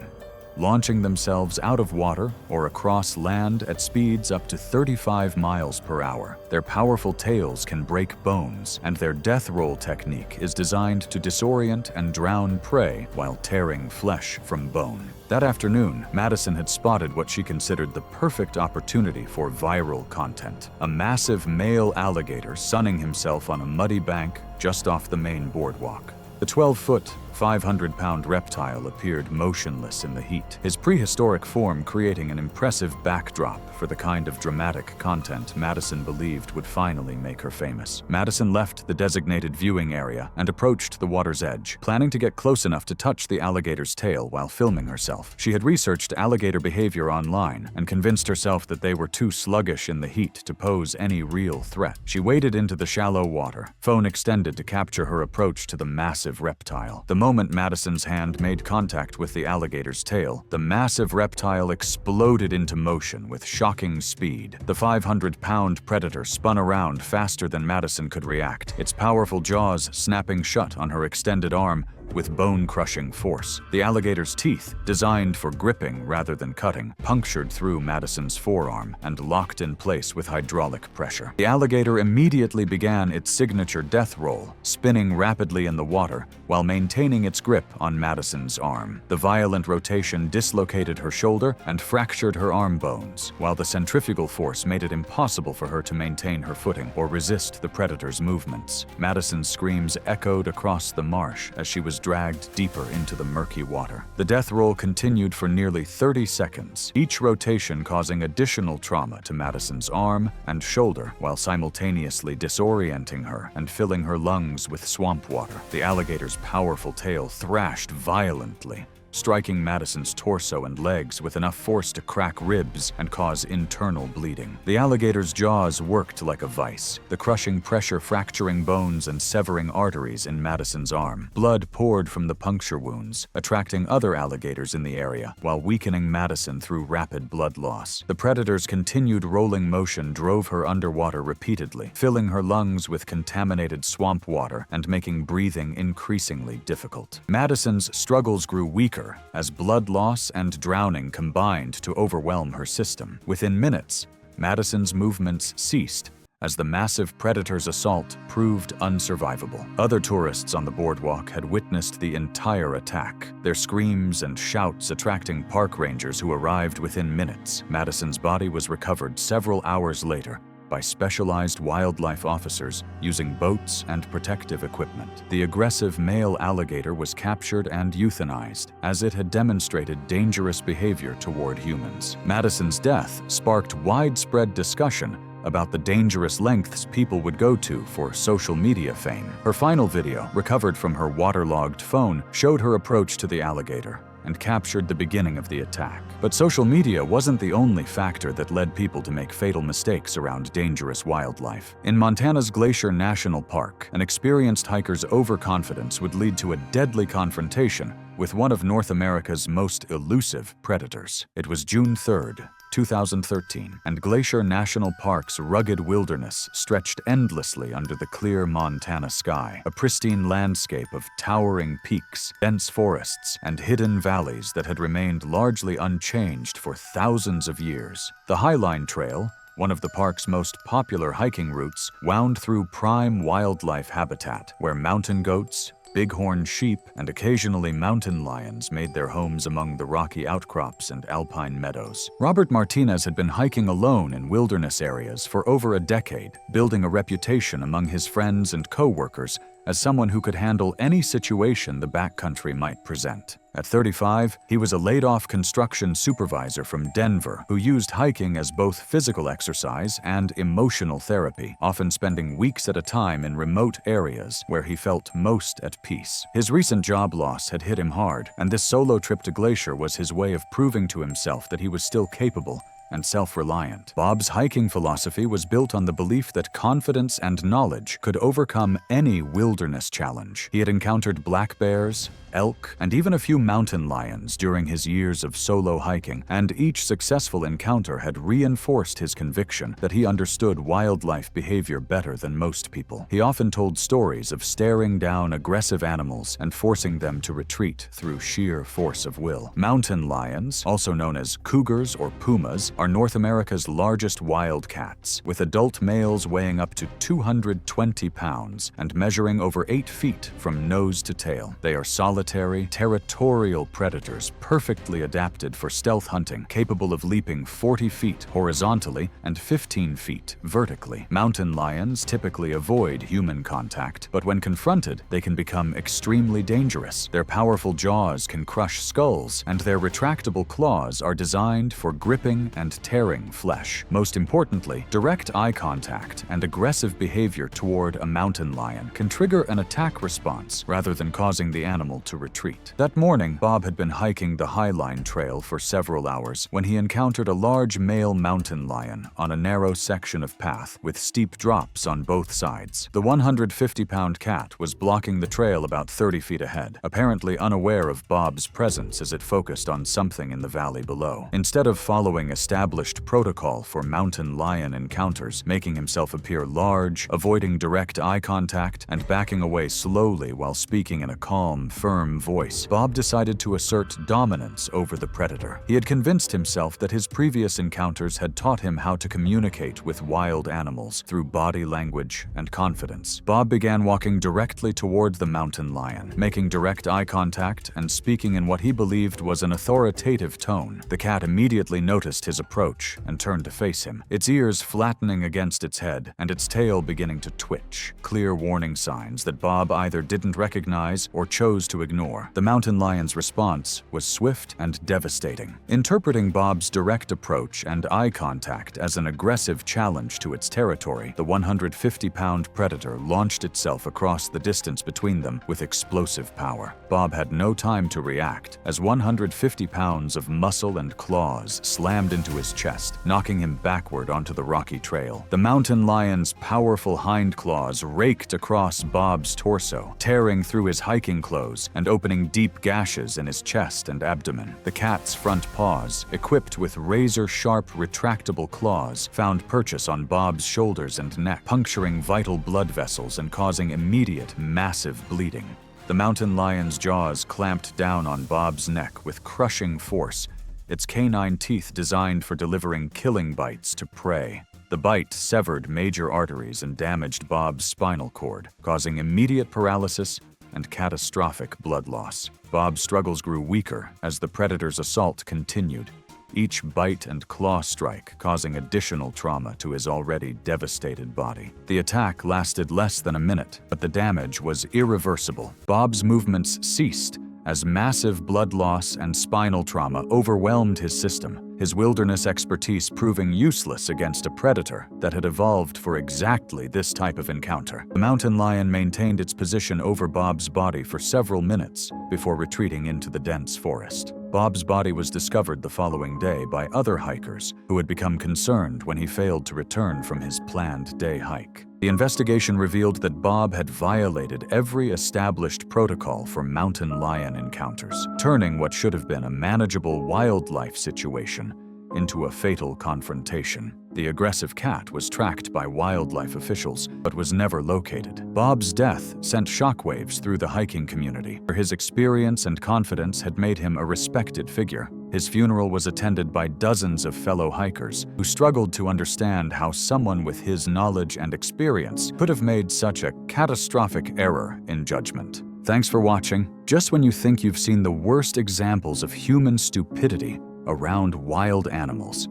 launching themselves out of water or across land at speeds up to 35 miles per hour. Their powerful tails can break bones, and their death roll technique is designed to disorient and drown prey while tearing flesh from bone. That afternoon, Madison had spotted what she considered the perfect opportunity for viral content: a massive male alligator sunning himself on a muddy bank just off the main boardwalk. The 12-foot, 500-pound reptile appeared motionless in the heat, his prehistoric form creating an impressive backdrop for the kind of dramatic content Madison believed would finally make her famous. Madison left the designated viewing area and approached the water's edge, planning to get close enough to touch the alligator's tail while filming herself. She had researched alligator behavior online and convinced herself that they were too sluggish in the heat to pose any real threat. She waded into the shallow water, phone extended to capture her approach to the massive reptile. The moment Madison's hand made contact with the alligator's tail, the massive reptile exploded into motion with shocking speed. The 500-pound predator spun around faster than Madison could react, its powerful jaws snapping shut on her extended arm with bone-crushing force. The alligator's teeth, designed for gripping rather than cutting, punctured through Madison's forearm and locked in place with hydraulic pressure. The alligator immediately began its signature death roll, spinning rapidly in the water while maintaining its grip on Madison's arm. The violent rotation dislocated her shoulder and fractured her arm bones, while the centrifugal force made it impossible for her to maintain her footing or resist the predator's movements. Madison's screams echoed across the marsh as she was dragged deeper into the murky water. The death roll continued for nearly 30 seconds, each rotation causing additional trauma to Madison's arm and shoulder while simultaneously disorienting her and filling her lungs with swamp water. The alligator's powerful tail thrashed violently, striking Madison's torso and legs with enough force to crack ribs and cause internal bleeding. The alligator's jaws worked like a vice, the crushing pressure fracturing bones and severing arteries in Madison's arm. Blood poured from the puncture wounds, attracting other alligators in the area, while weakening Madison through rapid blood loss. The predator's continued rolling motion drove her underwater repeatedly, filling her lungs with contaminated swamp water and making breathing increasingly difficult. Madison's struggles grew weaker as blood loss and drowning combined to overwhelm her system. Within minutes, Madison's movements ceased as the massive predator's assault proved unsurvivable. Other tourists on the boardwalk had witnessed the entire attack, their screams and shouts attracting park rangers who arrived within minutes. Madison's body was recovered several hours later by specialized wildlife officers using boats and protective equipment. The aggressive male alligator was captured and euthanized, as it had demonstrated dangerous behavior toward humans. Madison's death sparked widespread discussion about the dangerous lengths people would go to for social media fame. Her final video, recovered from her waterlogged phone, showed her approach to the alligator and captured the beginning of the attack. But social media wasn't the only factor that led people to make fatal mistakes around dangerous wildlife. In Montana's Glacier National Park, an experienced hiker's overconfidence would lead to a deadly confrontation with one of North America's most elusive predators. It was June 3rd, 2013, and Glacier National Park's rugged wilderness stretched endlessly under the clear Montana sky, a pristine landscape of towering peaks, dense forests, and hidden valleys that had remained largely unchanged for thousands of years. The Highline Trail, one of the park's most popular hiking routes, wound through prime wildlife habitat, where mountain goats, bighorn sheep, and occasionally mountain lions made their homes among the rocky outcrops and alpine meadows. Robert Martinez had been hiking alone in wilderness areas for over a decade, building a reputation among his friends and co-workers as someone who could handle any situation the backcountry might present. At 35, he was a laid-off construction supervisor from Denver who used hiking as both physical exercise and emotional therapy, often spending weeks at a time in remote areas where he felt most at peace. His recent job loss had hit him hard, and this solo trip to Glacier was his way of proving to himself that he was still capable and self-reliant. Bob's hiking philosophy was built on the belief that confidence and knowledge could overcome any wilderness challenge. He had encountered black bears, elk, and even a few mountain lions during his years of solo hiking, and each successful encounter had reinforced his conviction that he understood wildlife behavior better than most people. He often told stories of staring down aggressive animals and forcing them to retreat through sheer force of will. Mountain lions, also known as cougars or pumas, are North America's largest wild cats, with adult males weighing up to 220 pounds and measuring over 8 feet from nose to tail. They are solitary, territorial predators perfectly adapted for stealth hunting, capable of leaping 40 feet horizontally and 15 feet vertically. Mountain lions typically avoid human contact, but when confronted, they can become extremely dangerous. Their powerful jaws can crush skulls, and their retractable claws are designed for gripping and tearing flesh. Most importantly, direct eye contact and aggressive behavior toward a mountain lion can trigger an attack response rather than causing the animal to retreat. That morning, Bob had been hiking the Highline Trail for several hours when he encountered a large male mountain lion on a narrow section of path with steep drops on both sides. The 150-pound cat was blocking the trail about 30 feet ahead, apparently unaware of Bob's presence as it focused on something in the valley below. Instead of following established protocol for mountain lion encounters, making himself appear large, avoiding direct eye contact, and backing away slowly while speaking in a calm, firm voice, Bob decided to assert dominance over the predator. He had convinced himself that his previous encounters had taught him how to communicate with wild animals through body language and confidence. Bob began walking directly toward the mountain lion, making direct eye contact and speaking in what he believed was an authoritative tone. The cat immediately noticed his approach and turned to face him, its ears flattening against its head and its tail beginning to twitch, clear warning signs that Bob either didn't recognize or chose to ignore. The mountain lion's response was swift and devastating. Interpreting Bob's direct approach and eye contact as an aggressive challenge to its territory, the 150-pound predator launched itself across the distance between them with explosive power. Bob had no time to react, as 150 pounds of muscle and claws slammed into his chest, knocking him backward onto the rocky trail. The mountain lion's powerful hind claws raked across Bob's torso, tearing through his hiking clothes and opening deep gashes in his chest and abdomen. The cat's front paws, equipped with razor-sharp retractable claws, found purchase on Bob's shoulders and neck, puncturing vital blood vessels and causing immediate, massive bleeding. The mountain lion's jaws clamped down on Bob's neck with crushing force, its canine teeth designed for delivering killing bites to prey. The bite severed major arteries and damaged Bob's spinal cord, causing immediate paralysis and catastrophic blood loss. Bob's struggles grew weaker as the predator's assault continued, each bite and claw strike causing additional trauma to his already devastated body. The attack lasted less than a minute, but the damage was irreversible. Bob's movements ceased as massive blood loss and spinal trauma overwhelmed his system, his wilderness expertise proving useless against a predator that had evolved for exactly this type of encounter. The mountain lion maintained its position over Bob's body for several minutes before retreating into the dense forest. Bob's body was discovered the following day by other hikers who had become concerned when he failed to return from his planned day hike. The investigation revealed that Bob had violated every established protocol for mountain lion encounters, turning what should have been a manageable wildlife situation into a fatal confrontation. The aggressive cat was tracked by wildlife officials, but was never located. Bob's death sent shockwaves through the hiking community, where his experience and confidence had made him a respected figure. His funeral was attended by dozens of fellow hikers who struggled to understand how someone with his knowledge and experience could have made such a catastrophic error in judgment. Thanks for watching. Just when you think you've seen the worst examples of human stupidity around wild animals.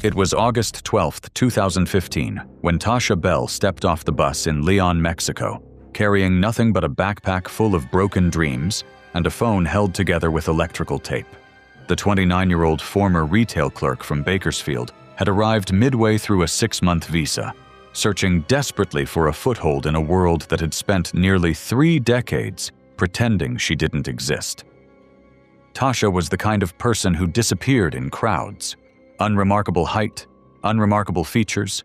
It was August 12, 2015, when Tasha Bell stepped off the bus in Leon, Mexico, carrying nothing but a backpack full of broken dreams and a phone held together with electrical tape. The 29-year-old former retail clerk from Bakersfield had arrived midway through a 6-month visa, searching desperately for a foothold in a world that had spent nearly 3 decades pretending she didn't exist. Tasha was the kind of person who disappeared in crowds. Unremarkable height, unremarkable features,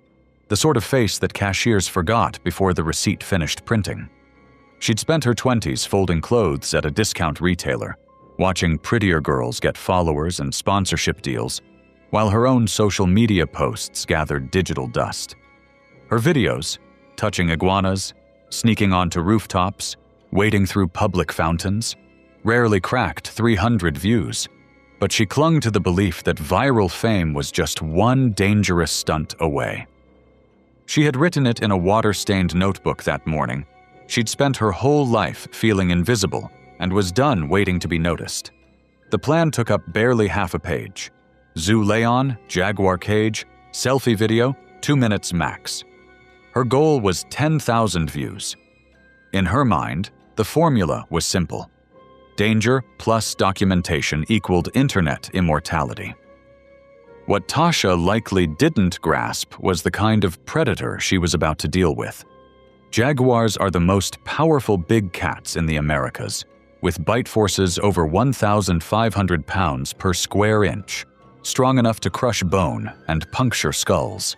the sort of face that cashiers forgot before the receipt finished printing. She'd spent her 20s folding clothes at a discount retailer, watching prettier girls get followers and sponsorship deals, while her own social media posts gathered digital dust. Her videos, touching iguanas, sneaking onto rooftops, wading through public fountains, rarely cracked 300 views. But she clung to the belief that viral fame was just one dangerous stunt away. She had written it in a water-stained notebook that morning. She'd spent her whole life feeling invisible and was done waiting to be noticed. The plan took up barely half a page. Zoo lay-on, jaguar cage, selfie video, 2 minutes max. Her goal was 10,000 views. In her mind, the formula was simple. Danger plus documentation equaled internet immortality. What Tasha likely didn't grasp was the kind of predator she was about to deal with. Jaguars are the most powerful big cats in the Americas, with bite forces over 1,500 pounds per square inch, strong enough to crush bone and puncture skulls.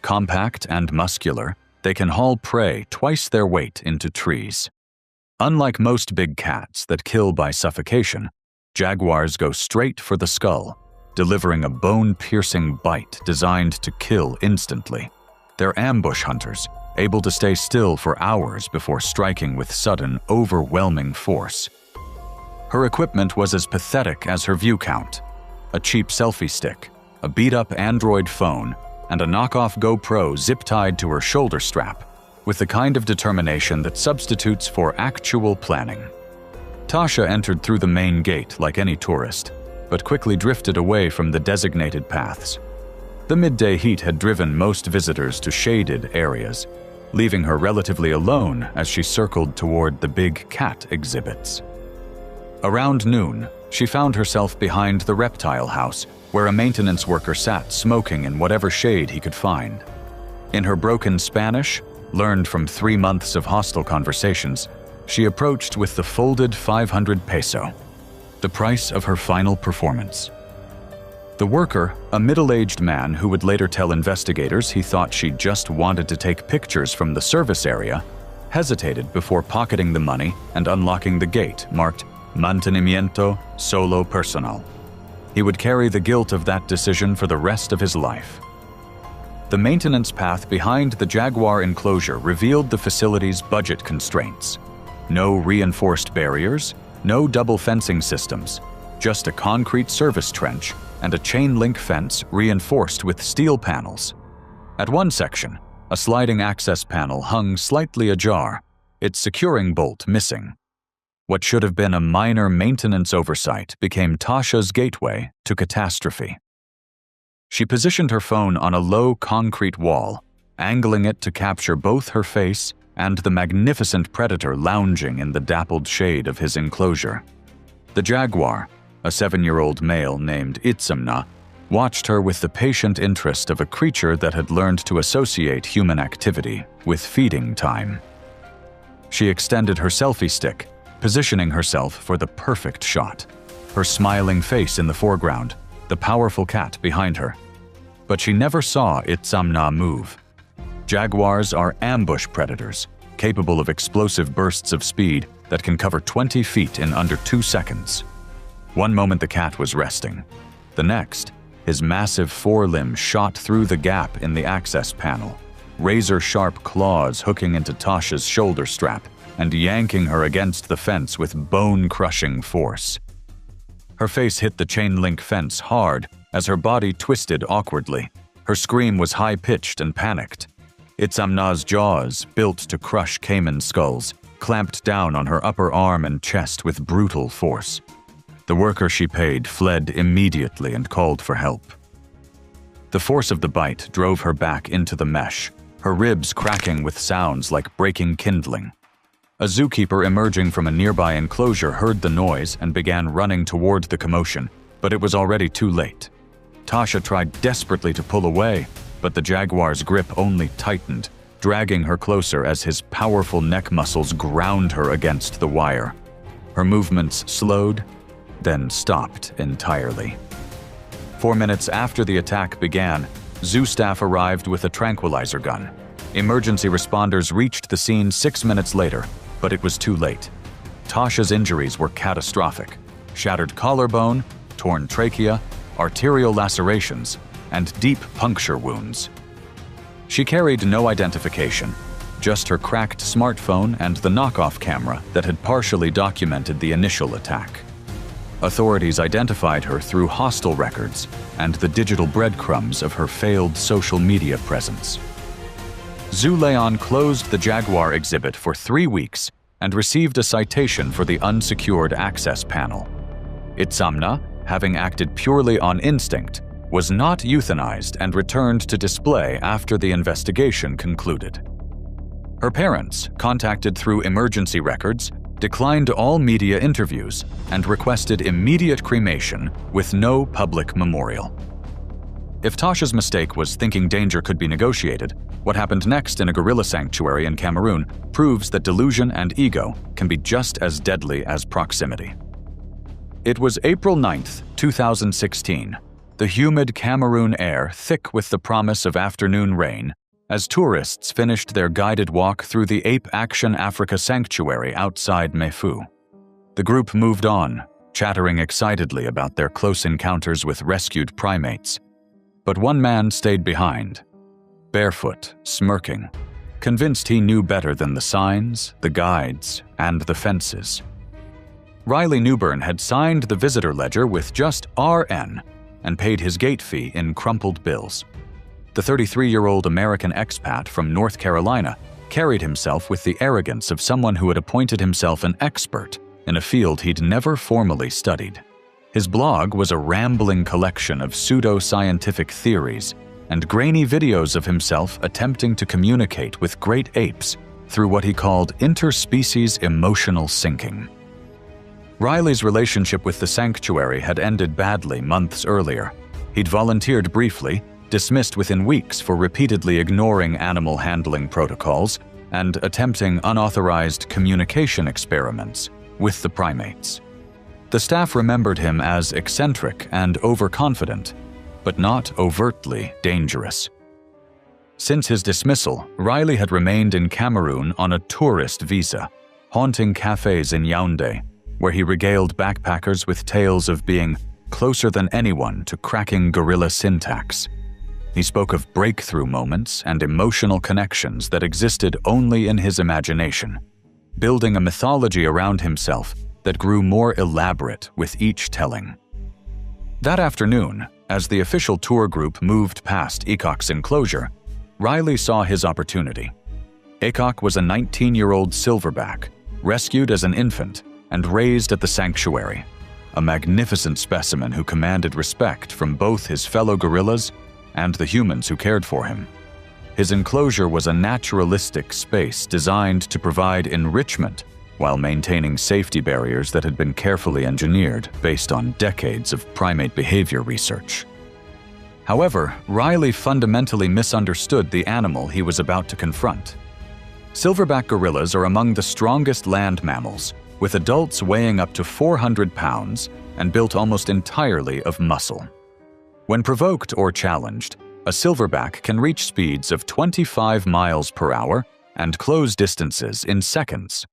Compact and muscular, they can haul prey twice their weight into trees. Unlike most big cats that kill by suffocation, jaguars go straight for the skull, delivering a bone-piercing bite designed to kill instantly. They're ambush hunters, able to stay still for hours before striking with sudden, overwhelming force. Her equipment was as pathetic as her view count: a cheap selfie stick, a beat-up Android phone, and a knockoff GoPro zip-tied to her shoulder strap, with the kind of determination that substitutes for actual planning. Tasha entered through the main gate like any tourist, but quickly drifted away from the designated paths. The midday heat had driven most visitors to shaded areas, leaving her relatively alone as she circled toward the big cat exhibits. Around noon, she found herself behind the reptile house, where a maintenance worker sat smoking in whatever shade he could find. In her broken Spanish, learned from 3 months of hostile conversations, she approached with the folded 500 peso, the price of her final performance. The worker, a middle-aged man who would later tell investigators he thought she just wanted to take pictures from the service area, hesitated before pocketing the money and unlocking the gate marked Mantenimiento Solo Personal. He would carry the guilt of that decision for the rest of his life. The maintenance path behind the jaguar enclosure revealed the facility's budget constraints. No reinforced barriers, no double fencing systems, just a concrete service trench and a chain-link fence reinforced with steel panels. At one section, a sliding access panel hung slightly ajar, its securing bolt missing. What should have been a minor maintenance oversight became Tasha's gateway to catastrophe. She positioned her phone on a low concrete wall, angling it to capture both her face and the magnificent predator lounging in the dappled shade of his enclosure. The jaguar, a 7-year-old male named Itzamna, watched her with the patient interest of a creature that had learned to associate human activity with feeding time. She extended her selfie stick, positioning herself for the perfect shot, her smiling face in the foreground, the powerful cat behind her. But she never saw Itzamna move. Jaguars are ambush predators, capable of explosive bursts of speed that can cover 20 feet in under 2 seconds. One moment the cat was resting. The next, his massive forelimb shot through the gap in the access panel, razor-sharp claws hooking into Tasha's shoulder strap and yanking her against the fence with bone-crushing force. Her face hit the chain-link fence hard as her body twisted awkwardly. Her scream was high-pitched and panicked. Itzamna's jaws, built to crush caiman skulls, clamped down on her upper arm and chest with brutal force. The worker she paid fled immediately and called for help. The force of the bite drove her back into the mesh, her ribs cracking with sounds like breaking kindling. A zookeeper emerging from a nearby enclosure heard the noise and began running toward the commotion, but it was already too late. Tasha tried desperately to pull away, but the jaguar's grip only tightened, dragging her closer as his powerful neck muscles ground her against the wire. Her movements slowed, then stopped entirely. 4 minutes after the attack began, zoo staff arrived with a tranquilizer gun. Emergency responders reached the scene 6 minutes later, but it was too late. Tasha's injuries were catastrophic: shattered collarbone, torn trachea, arterial lacerations, and deep puncture wounds. She carried no identification, just her cracked smartphone and the knockoff camera that had partially documented the initial attack. Authorities identified her through hostel records and the digital breadcrumbs of her failed social media presence. Zoo Leon closed the jaguar exhibit for 3 weeks and received a citation for the unsecured access panel. Itzamna, having acted purely on instinct, was not euthanized and returned to display after the investigation concluded. Her parents, contacted through emergency records, declined all media interviews and requested immediate cremation with no public memorial. If Tasha's mistake was thinking danger could be negotiated, what happened next in a gorilla sanctuary in Cameroon proves that delusion and ego can be just as deadly as proximity. It was April 9th, 2016, the humid Cameroon air thick with the promise of afternoon rain, as tourists finished their guided walk through the Ape Action Africa Sanctuary outside Mefu. The group moved on, chattering excitedly about their close encounters with rescued primates. But one man stayed behind, barefoot, smirking, convinced he knew better than the signs, the guides, and the fences. Riley Newburn had signed the visitor ledger with just RN and paid his gate fee in crumpled bills. The 33-year-old American expat from North Carolina carried himself with the arrogance of someone who had appointed himself an expert in a field he'd never formally studied. His blog was a rambling collection of pseudo-scientific theories and grainy videos of himself attempting to communicate with great apes through what he called interspecies emotional syncing. Riley's relationship with the sanctuary had ended badly months earlier. He'd volunteered briefly, dismissed within weeks for repeatedly ignoring animal handling protocols and attempting unauthorized communication experiments with the primates. The staff remembered him as eccentric and overconfident, but not overtly dangerous. Since his dismissal, Riley had remained in Cameroon on a tourist visa, haunting cafes in Yaoundé, where he regaled backpackers with tales of being closer than anyone to cracking gorilla syntax. He spoke of breakthrough moments and emotional connections that existed only in his imagination, building a mythology around himself that grew more elaborate with each telling. That afternoon, as the official tour group moved past Ecock's enclosure, Riley saw his opportunity. Ecock was a 19-year-old silverback, rescued as an infant and raised at the sanctuary, a magnificent specimen who commanded respect from both his fellow gorillas and the humans who cared for him. His enclosure was a naturalistic space designed to provide enrichment while maintaining safety barriers that had been carefully engineered based on decades of primate behavior research. However, Riley fundamentally misunderstood the animal he was about to confront. Silverback gorillas are among the strongest land mammals, with adults weighing up to 400 pounds and built almost entirely of muscle. When provoked or challenged, a silverback can reach speeds of 25 miles per hour and close distances in seconds.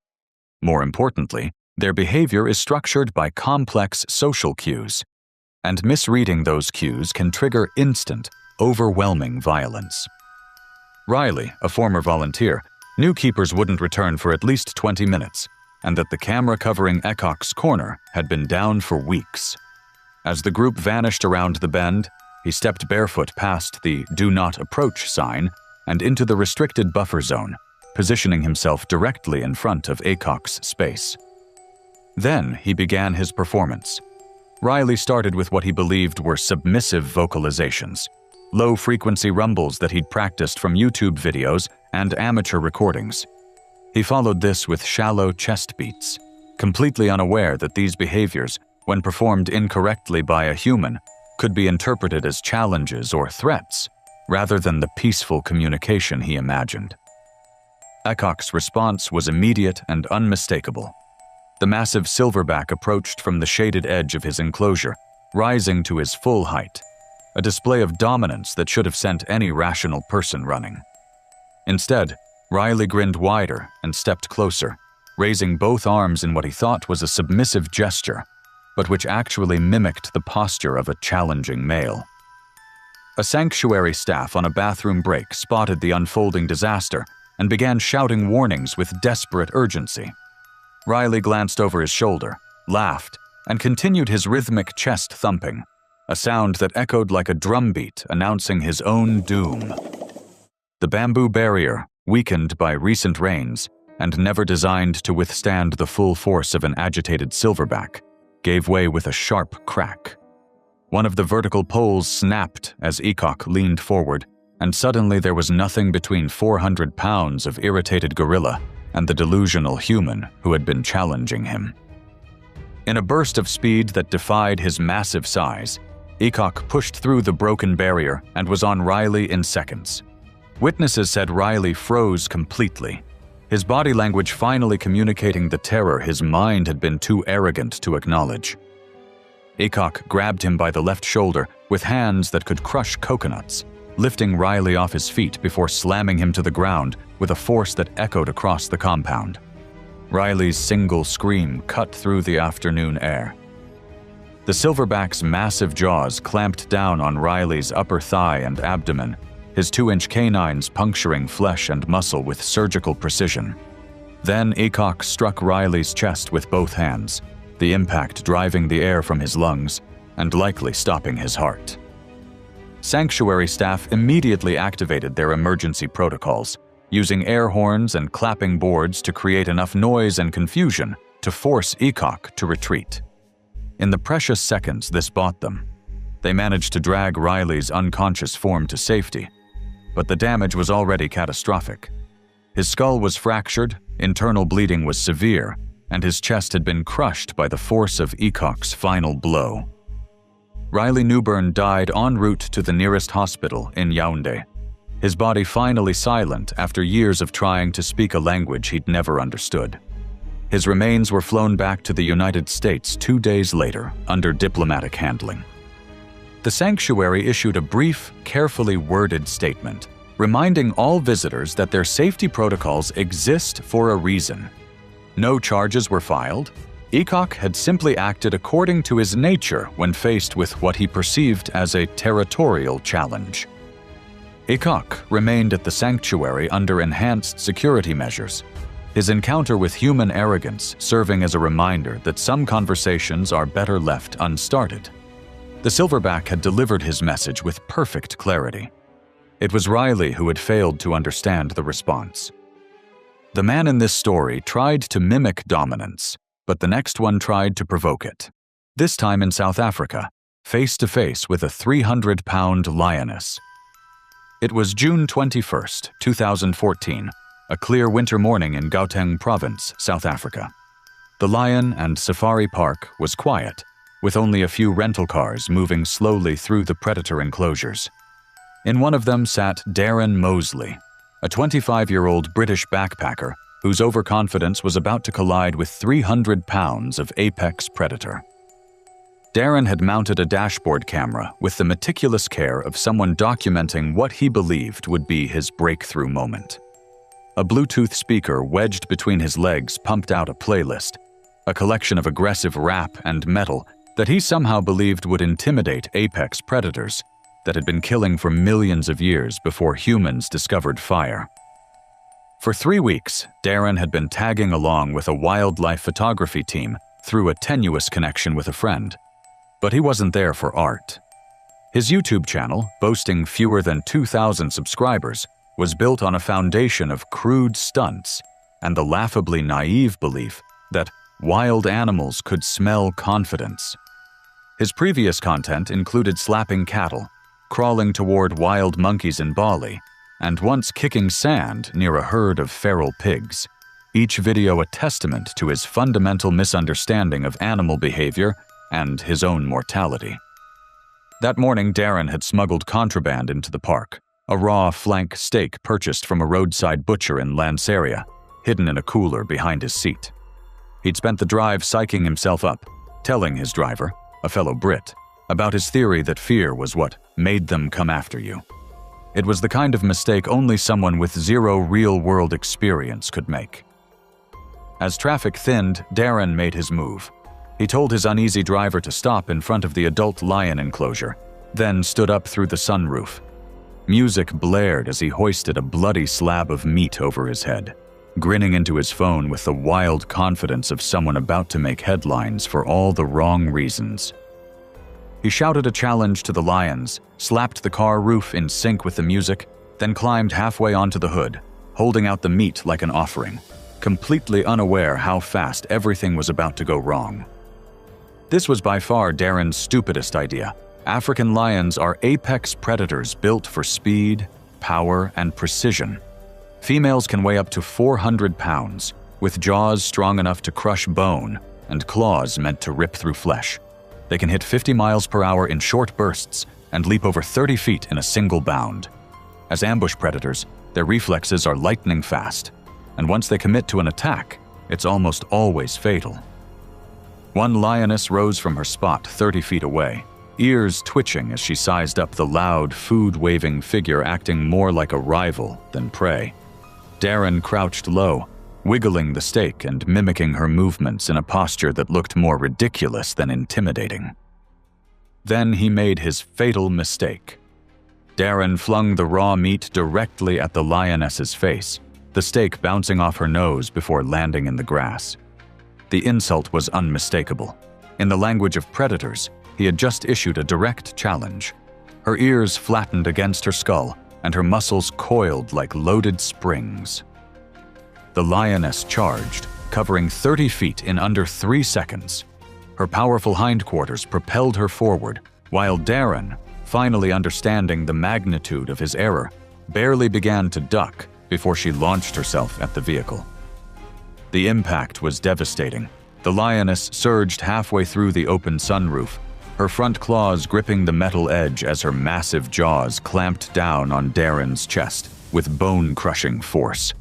More importantly, their behavior is structured by complex social cues, and misreading those cues can trigger instant, overwhelming violence. Riley, a former volunteer, knew keepers wouldn't return for at least 20 minutes, and that the camera covering Ecock's corner had been down for weeks. As the group vanished around the bend, he stepped barefoot past the "Do Not Approach" sign and into the restricted buffer zone, positioning himself directly in front of Ecock's space. Then he began his performance. Riley started with what he believed were submissive vocalizations, low-frequency rumbles that he'd practiced from YouTube videos and amateur recordings. He followed this with shallow chest beats, completely unaware that these behaviors, when performed incorrectly by a human, could be interpreted as challenges or threats, rather than the peaceful communication he imagined. Ecock's response was immediate and unmistakable. The massive silverback approached from the shaded edge of his enclosure, rising to his full height, a display of dominance that should have sent any rational person running. Instead, Riley grinned wider and stepped closer, raising both arms in what he thought was a submissive gesture, but which actually mimicked the posture of a challenging male. A sanctuary staff on a bathroom break spotted the unfolding disaster and began shouting warnings with desperate urgency. Riley glanced over his shoulder, laughed, and continued his rhythmic chest thumping, a sound that echoed like a drumbeat announcing his own doom. The bamboo barrier, weakened by recent rains and never designed to withstand the full force of an agitated silverback, gave way with a sharp crack. One of the vertical poles snapped as Eacock leaned forward, and suddenly there was nothing between 400 pounds of irritated gorilla and the delusional human who had been challenging him. In a burst of speed that defied his massive size, Eacock pushed through the broken barrier and was on Riley in seconds. Witnesses said Riley froze completely, his body language finally communicating the terror his mind had been too arrogant to acknowledge. Eacock grabbed him by the left shoulder with hands that could crush coconuts, lifting Riley off his feet before slamming him to the ground with a force that echoed across the compound. Riley's single scream cut through the afternoon air. The silverback's massive jaws clamped down on Riley's upper thigh and abdomen, his 2-inch canines puncturing flesh and muscle with surgical precision. Then Eacock struck Riley's chest with both hands, the impact driving the air from his lungs and likely stopping his heart. Sanctuary staff immediately activated their emergency protocols, using air horns and clapping boards to create enough noise and confusion to force Eacock to retreat. In the precious seconds this bought them, they managed to drag Riley's unconscious form to safety, but the damage was already catastrophic. His skull was fractured, internal bleeding was severe, and his chest had been crushed by the force of Eacock's final blow. Riley Newburn died en route to the nearest hospital in Yaoundé, his body finally silent after years of trying to speak a language he'd never understood. His remains were flown back to the United States 2 days later under diplomatic handling. The sanctuary issued a brief, carefully worded statement, reminding all visitors that their safety protocols exist for a reason. No charges were filed. Eacock had simply acted according to his nature when faced with what he perceived as a territorial challenge. Eacock remained at the sanctuary under enhanced security measures, his encounter with human arrogance serving as a reminder that some conversations are better left unstarted. The silverback had delivered his message with perfect clarity. It was Riley who had failed to understand the response. The man in this story tried to mimic dominance, but the next one tried to provoke it. This time in South Africa, face to face with a 300-pound lioness. It was June 21, 2014, a clear winter morning in Gauteng Province, South Africa. The Lion and Safari Park was quiet, with only a few rental cars moving slowly through the predator enclosures. In one of them sat Darren Mosley, a 25-year-old British backpacker whose overconfidence was about to collide with 300 pounds of apex predator. Darren had mounted a dashboard camera with the meticulous care of someone documenting what he believed would be his breakthrough moment. A Bluetooth speaker wedged between his legs pumped out a playlist, a collection of aggressive rap and metal that he somehow believed would intimidate apex predators that had been killing for millions of years before humans discovered fire. For 3 weeks, Darren had been tagging along with a wildlife photography team through a tenuous connection with a friend. But he wasn't there for art. His YouTube channel, boasting fewer than 2,000 subscribers, was built on a foundation of crude stunts and the laughably naive belief that wild animals could smell confidence. His previous content included slapping cattle, crawling toward wild monkeys in Bali, and once kicking sand near a herd of feral pigs, each video a testament to his fundamental misunderstanding of animal behavior and his own mortality. That morning, Darren had smuggled contraband into the park, a raw flank steak purchased from a roadside butcher in Lanseria, hidden in a cooler behind his seat. He'd spent the drive psyching himself up, telling his driver, a fellow Brit, about his theory that fear was what made them come after you. It was the kind of mistake only someone with zero real-world experience could make. As traffic thinned, Darren made his move. He told his uneasy driver to stop in front of the adult lion enclosure, then stood up through the sunroof. Music blared as he hoisted a bloody slab of meat over his head. grinning into his phone with the wild confidence of someone about to make headlines for all the wrong reasons. He shouted a challenge to the lions, slapped the car roof in sync with the music, then climbed halfway onto the hood, holding out the meat like an offering, completely unaware how fast everything was about to go wrong. This was by far Darren's stupidest idea. African lions are apex predators built for speed, power, and precision. Females can weigh up to 400 pounds, with jaws strong enough to crush bone and claws meant to rip through flesh. They can hit 50 miles per hour in short bursts and leap over 30 feet in a single bound. As ambush predators, their reflexes are lightning fast, and once they commit to an attack, it's almost always fatal. One lioness rose from her spot 30 feet away, ears twitching as she sized up the loud, food-waving figure acting more like a rival than prey. Darren crouched low, wiggling the steak and mimicking her movements in a posture that looked more ridiculous than intimidating. Then he made his fatal mistake. Darren flung the raw meat directly at the lioness's face, the steak bouncing off her nose before landing in the grass. The insult was unmistakable. In the language of predators, he had just issued a direct challenge. Her ears flattened against her skull, and her muscles coiled like loaded springs. The lioness charged, covering 30 feet in under 3 seconds. Her powerful hindquarters propelled her forward, while Darren, finally understanding the magnitude of his error, barely began to duck before she launched herself at the vehicle. The impact was devastating. The lioness surged halfway through the open sunroof, her front claws gripping the metal edge as her massive jaws clamped down on Darren's chest with bone-crushing force.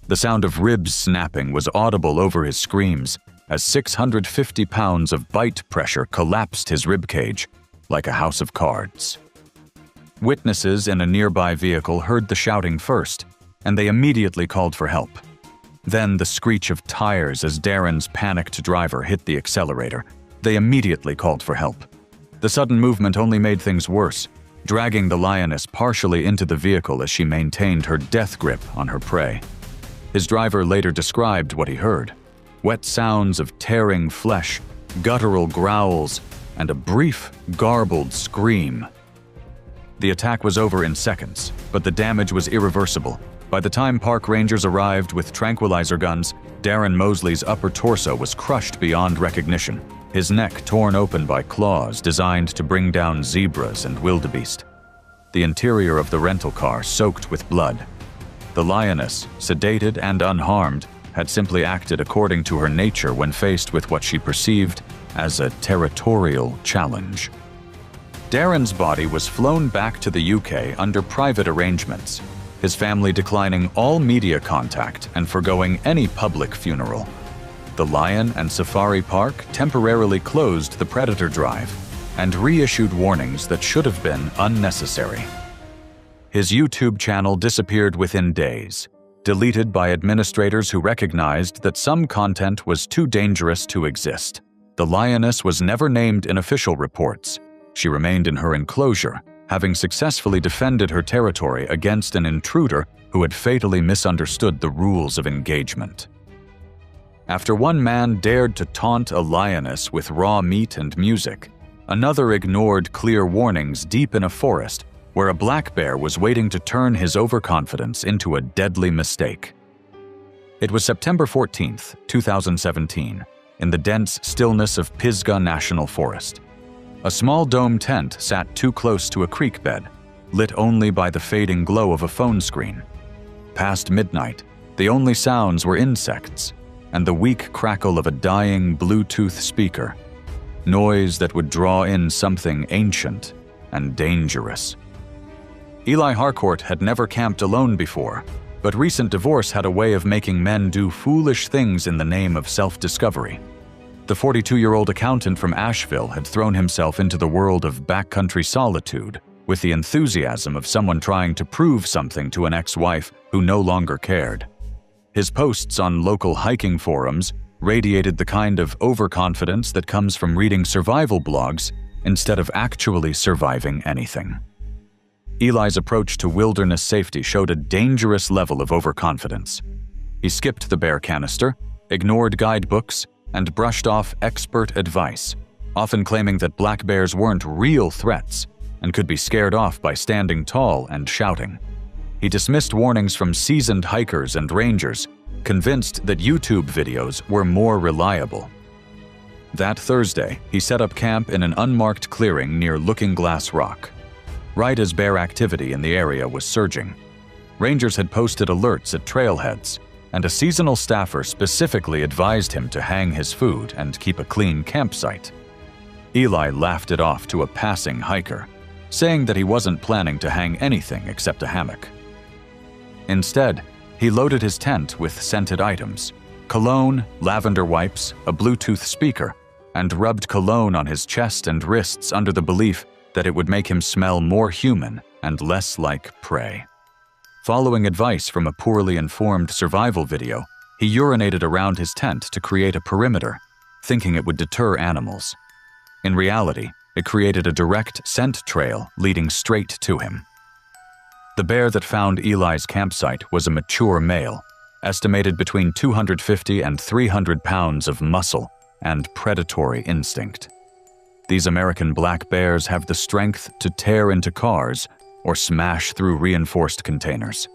The sound of ribs snapping was audible over his screams as 650 pounds of bite pressure collapsed his ribcage like a house of cards. Witnesses in a nearby vehicle heard the shouting first, and they immediately called for help. Then the screech of tires as Darren's panicked driver hit the accelerator. They immediately called for help. The sudden movement only made things worse, dragging the lioness partially into the vehicle as she maintained her death grip on her prey. His driver later described what he heard: wet sounds of tearing flesh, guttural growls, and a brief, garbled scream. The attack was over in seconds, but the damage was irreversible. By the time park rangers arrived with tranquilizer guns, Darren Mosley's upper torso was crushed beyond recognition, his neck torn open by claws designed to bring down zebras and wildebeest. The interior of the rental car soaked with blood. The lioness, sedated and unharmed, had simply acted according to her nature when faced with what she perceived as a territorial challenge. Darren's body was flown back to the UK under private arrangements, his family declining all media contact and forgoing any public funeral. The Lion and Safari Park temporarily closed the Predator Drive and reissued warnings that should have been unnecessary. His YouTube channel disappeared within days, deleted by administrators who recognized that some content was too dangerous to exist. The lioness was never named in official reports. She remained in her enclosure, having successfully defended her territory against an intruder who had fatally misunderstood the rules of engagement. After one man dared to taunt a lioness with raw meat and music, another ignored clear warnings deep in a forest where a black bear was waiting to turn his overconfidence into a deadly mistake. It was September 14, 2017, in the dense stillness of Pisgah National Forest. A small dome tent sat too close to a creek bed, lit only by the fading glow of a phone screen. Past midnight, the only sounds were insects and the weak crackle of a dying Bluetooth speaker, noise that would draw in something ancient and dangerous. Eli Harcourt had never camped alone before, but recent divorce had a way of making men do foolish things in the name of self-discovery. The 42-year-old accountant from Asheville had thrown himself into the world of backcountry solitude with the enthusiasm of someone trying to prove something to an ex-wife who no longer cared. His posts on local hiking forums radiated the kind of overconfidence that comes from reading survival blogs instead of actually surviving anything. Eli's approach to wilderness safety showed a dangerous level of overconfidence. He skipped the bear canister, ignored guidebooks, and brushed off expert advice, often claiming that black bears weren't real threats and could be scared off by standing tall and shouting. He dismissed warnings from seasoned hikers and rangers, convinced that YouTube videos were more reliable. That Thursday, he set up camp in an unmarked clearing near Looking Glass Rock, right as bear activity in the area was surging. Rangers had posted alerts at trailheads, and a seasonal staffer specifically advised him to hang his food and keep a clean campsite. Eli laughed it off to a passing hiker, saying that he wasn't planning to hang anything except a hammock. Instead, he loaded his tent with scented items, cologne, lavender wipes, a Bluetooth speaker, and rubbed cologne on his chest and wrists under the belief that it would make him smell more human and less like prey. Following advice from a poorly informed survival video, he urinated around his tent to create a perimeter, thinking it would deter animals. In reality, it created a direct scent trail leading straight to him. The bear that found Eli's campsite was a mature male, estimated between 250 and 300 pounds of muscle and predatory instinct. These American black bears have the strength to tear into cars or smash through reinforced containers.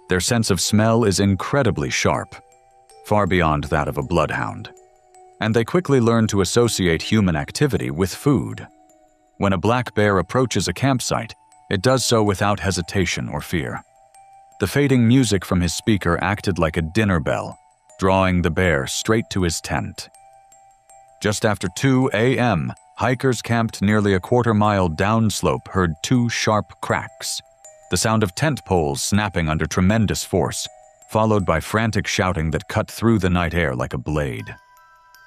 Their sense of smell is incredibly sharp, far beyond that of a bloodhound. And they quickly learn to associate human activity with food. When a black bear approaches a campsite, it does so without hesitation or fear. The fading music from his speaker acted like a dinner bell, drawing the bear straight to his tent. Just after 2 a.m., hikers camped nearly a quarter-mile downslope heard 2 sharp cracks, the sound of tent poles snapping under tremendous force, followed by frantic shouting that cut through the night air like a blade.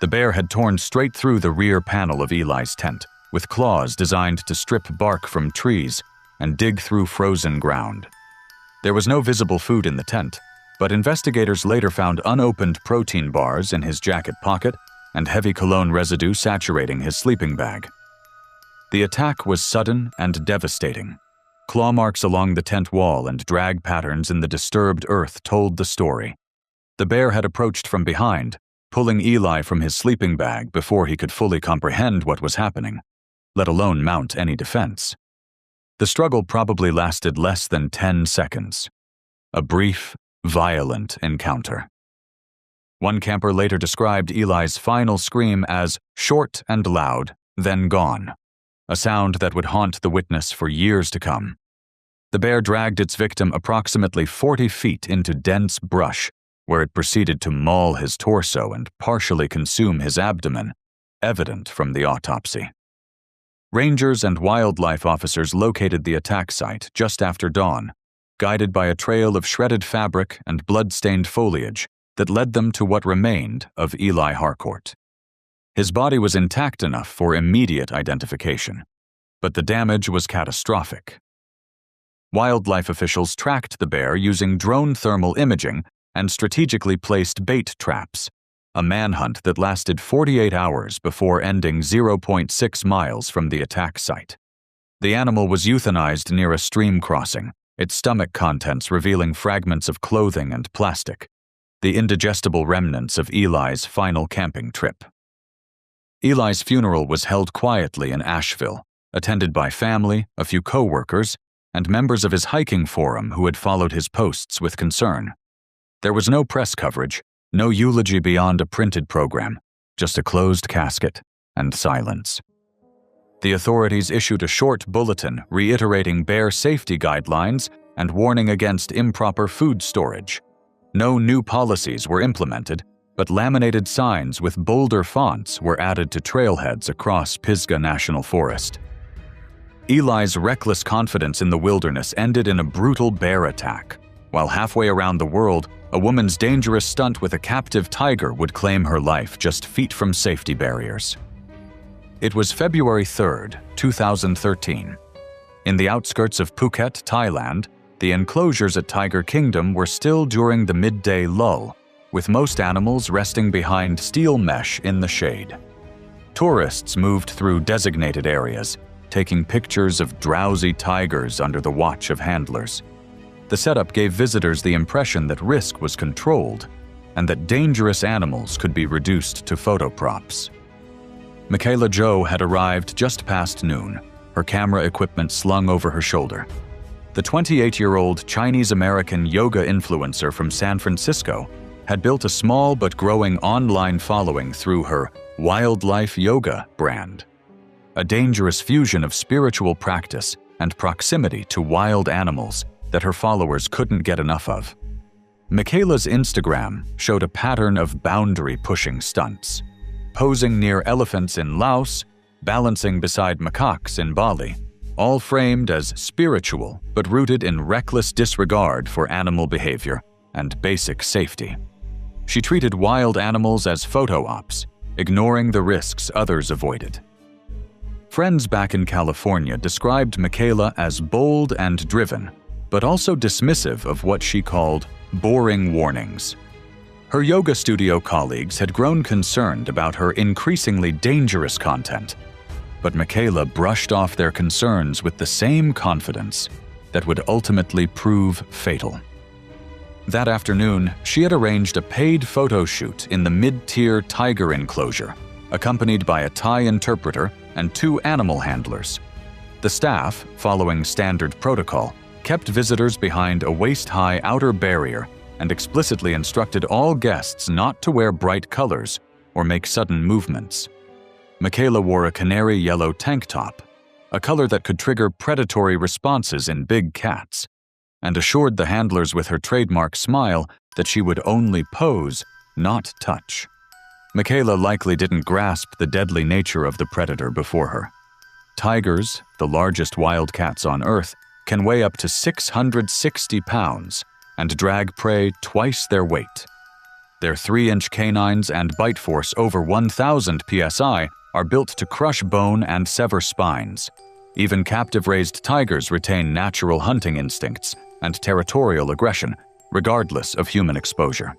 The bear had torn straight through the rear panel of Eli's tent, with claws designed to strip bark from trees and dig through frozen ground. There was no visible food in the tent, but investigators later found unopened protein bars in his jacket pocket and heavy cologne residue saturating his sleeping bag. The attack was sudden and devastating. Claw marks along the tent wall and drag patterns in the disturbed earth told the story. The bear had approached from behind, pulling Eli from his sleeping bag before he could fully comprehend what was happening, let alone mount any defense. The struggle probably lasted less than 10 seconds. A brief, violent encounter. One camper later described Eli's final scream as short and loud, then gone, a sound that would haunt the witness for years to come. The bear dragged its victim approximately 40 feet into dense brush, where it proceeded to maul his torso and partially consume his abdomen, evident from the autopsy. Rangers and wildlife officers located the attack site just after dawn, guided by a trail of shredded fabric and blood-stained foliage that led them to what remained of Eli Harcourt. His body was intact enough for immediate identification, but the damage was catastrophic. Wildlife officials tracked the bear using drone thermal imaging and strategically placed bait traps, a manhunt that lasted 48 hours before ending 0.6 miles from the attack site. The animal was euthanized near a stream crossing, its stomach contents revealing fragments of clothing and plastic, the indigestible remnants of Eli's final camping trip. Eli's funeral was held quietly in Asheville, attended by family, a few co-workers, and members of his hiking forum who had followed his posts with concern. There was no press coverage, no eulogy beyond a printed program, just a closed casket and silence. The authorities issued a short bulletin reiterating bear safety guidelines and warning against improper food storage. No new policies were implemented, but laminated signs with bolder fonts were added to trailheads across Pisgah National Forest. Eli's reckless confidence in the wilderness ended in a brutal bear attack, while halfway around the world, a woman's dangerous stunt with a captive tiger would claim her life just feet from safety barriers. It was February 3, 2013. In the outskirts of Phuket, Thailand, the enclosures at Tiger Kingdom were still during the midday lull, with most animals resting behind steel mesh in the shade. Tourists moved through designated areas, taking pictures of drowsy tigers under the watch of handlers. The setup gave visitors the impression that risk was controlled and that dangerous animals could be reduced to photo props. Michaela Jo had arrived just past noon, her camera equipment slung over her shoulder. The 28-year-old Chinese-American yoga influencer from San Francisco had built a small but growing online following through her Wildlife Yoga brand, a dangerous fusion of spiritual practice and proximity to wild animals that her followers couldn't get enough of. Michaela's Instagram showed a pattern of boundary-pushing stunts, posing near elephants in Laos, balancing beside macaques in Bali, all framed as spiritual but rooted in reckless disregard for animal behavior and basic safety. She treated wild animals as photo ops, ignoring the risks others avoided. Friends back in California described Michaela as bold and driven, but also dismissive of what she called boring warnings. Her yoga studio colleagues had grown concerned about her increasingly dangerous content, but Michaela brushed off their concerns with the same confidence that would ultimately prove fatal. That afternoon, she had arranged a paid photo shoot in the mid-tier tiger enclosure, accompanied by a Thai interpreter and 2 animal handlers. The staff, following standard protocol, kept visitors behind a waist-high outer barrier and explicitly instructed all guests not to wear bright colors or make sudden movements. Michaela wore a canary yellow tank top, a color that could trigger predatory responses in big cats, and assured the handlers with her trademark smile that she would only pose, not touch. Michaela likely didn't grasp the deadly nature of the predator before her. Tigers, the largest wild cats on Earth, can weigh up to 660 pounds and drag prey twice their weight. Their 3-inch canines and bite force over 1,000 psi are built to crush bone and sever spines. Even captive-raised tigers retain natural hunting instincts and territorial aggression, regardless of human exposure.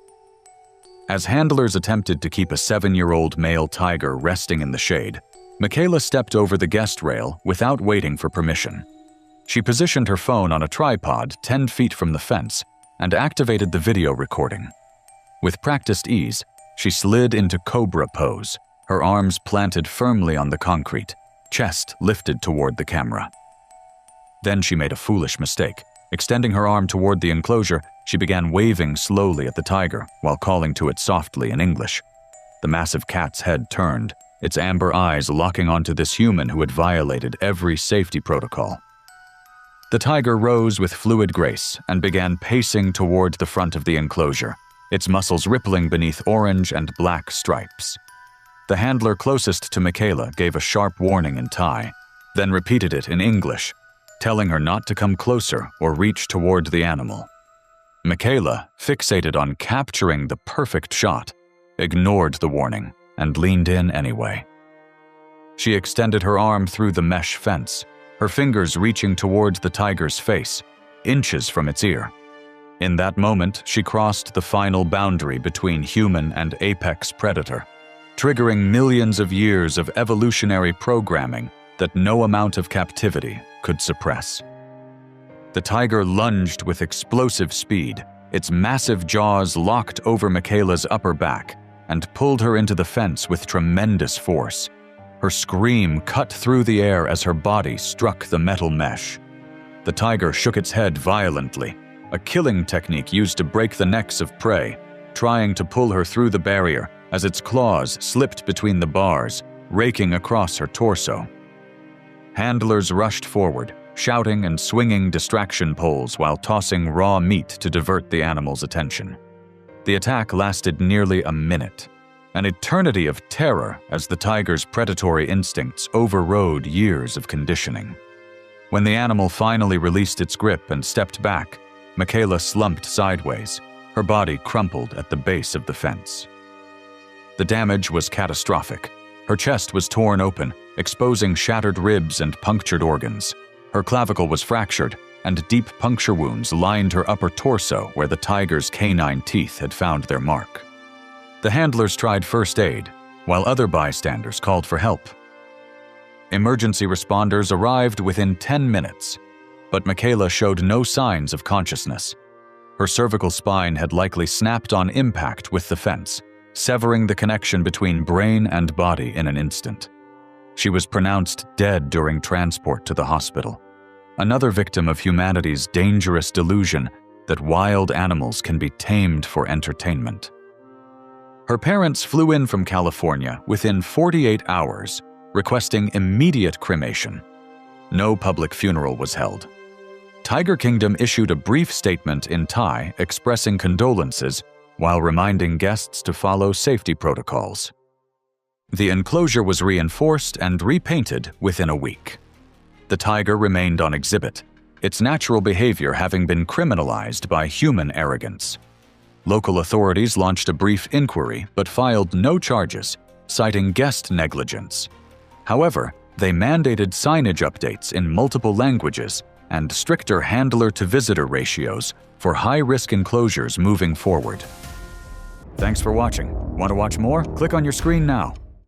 As handlers attempted to keep a 7-year-old male tiger resting in the shade, Michaela stepped over the guest rail without waiting for permission. She positioned her phone on a tripod 10 feet from the fence and activated the video recording. With practiced ease, she slid into cobra pose, her arms planted firmly on the concrete, chest lifted toward the camera. Then she made a foolish mistake. Extending her arm toward the enclosure, she began waving slowly at the tiger while calling to it softly in English. The massive cat's head turned, its amber eyes locking onto this human who had violated every safety protocol. The tiger rose with fluid grace and began pacing toward the front of the enclosure, its muscles rippling beneath orange and black stripes. The handler closest to Michaela gave a sharp warning in Thai, then repeated it in English, telling her not to come closer or reach toward the animal. Michaela, fixated on capturing the perfect shot, ignored the warning and leaned in anyway. She extended her arm through the mesh fence, her fingers reaching toward the tiger's face, inches from its ear. In that moment, she crossed the final boundary between human and apex predator, triggering millions of years of evolutionary programming that no amount of captivity could suppress. The tiger lunged with explosive speed, its massive jaws locked over Michaela's upper back and pulled her into the fence with tremendous force. Her scream cut through the air as her body struck the metal mesh. The tiger shook its head violently, a killing technique used to break the necks of prey, trying to pull her through the barrier as its claws slipped between the bars, raking across her torso. Handlers rushed forward, shouting and swinging distraction poles while tossing raw meat to divert the animal's attention. The attack lasted nearly a minute, an eternity of terror as the tiger's predatory instincts overrode years of conditioning. When the animal finally released its grip and stepped back, Michaela slumped sideways, her body crumpled at the base of the fence. The damage was catastrophic. Her chest was torn open, exposing shattered ribs and punctured organs. Her clavicle was fractured, and deep puncture wounds lined her upper torso where the tiger's canine teeth had found their mark. The handlers tried first aid, while other bystanders called for help. Emergency responders arrived within 10 minutes. but Michaela showed no signs of consciousness. Her cervical spine had likely snapped on impact with the fence, severing the connection between brain and body in an instant. She was pronounced dead during transport to the hospital, another victim of humanity's dangerous delusion that wild animals can be tamed for entertainment. Her parents flew in from California within 48 hours, requesting immediate cremation. No public funeral was held. Tiger Kingdom issued a brief statement in Thai expressing condolences while reminding guests to follow safety protocols. The enclosure was reinforced and repainted within a week. The tiger remained on exhibit, its natural behavior having been criminalized by human arrogance. Local authorities launched a brief inquiry but filed no charges, citing guest negligence. However, they mandated signage updates in multiple languages and stricter handler-to-visitor ratios for high-risk enclosures moving forward. Thanks for watching. Want to watch more? Click on your screen now.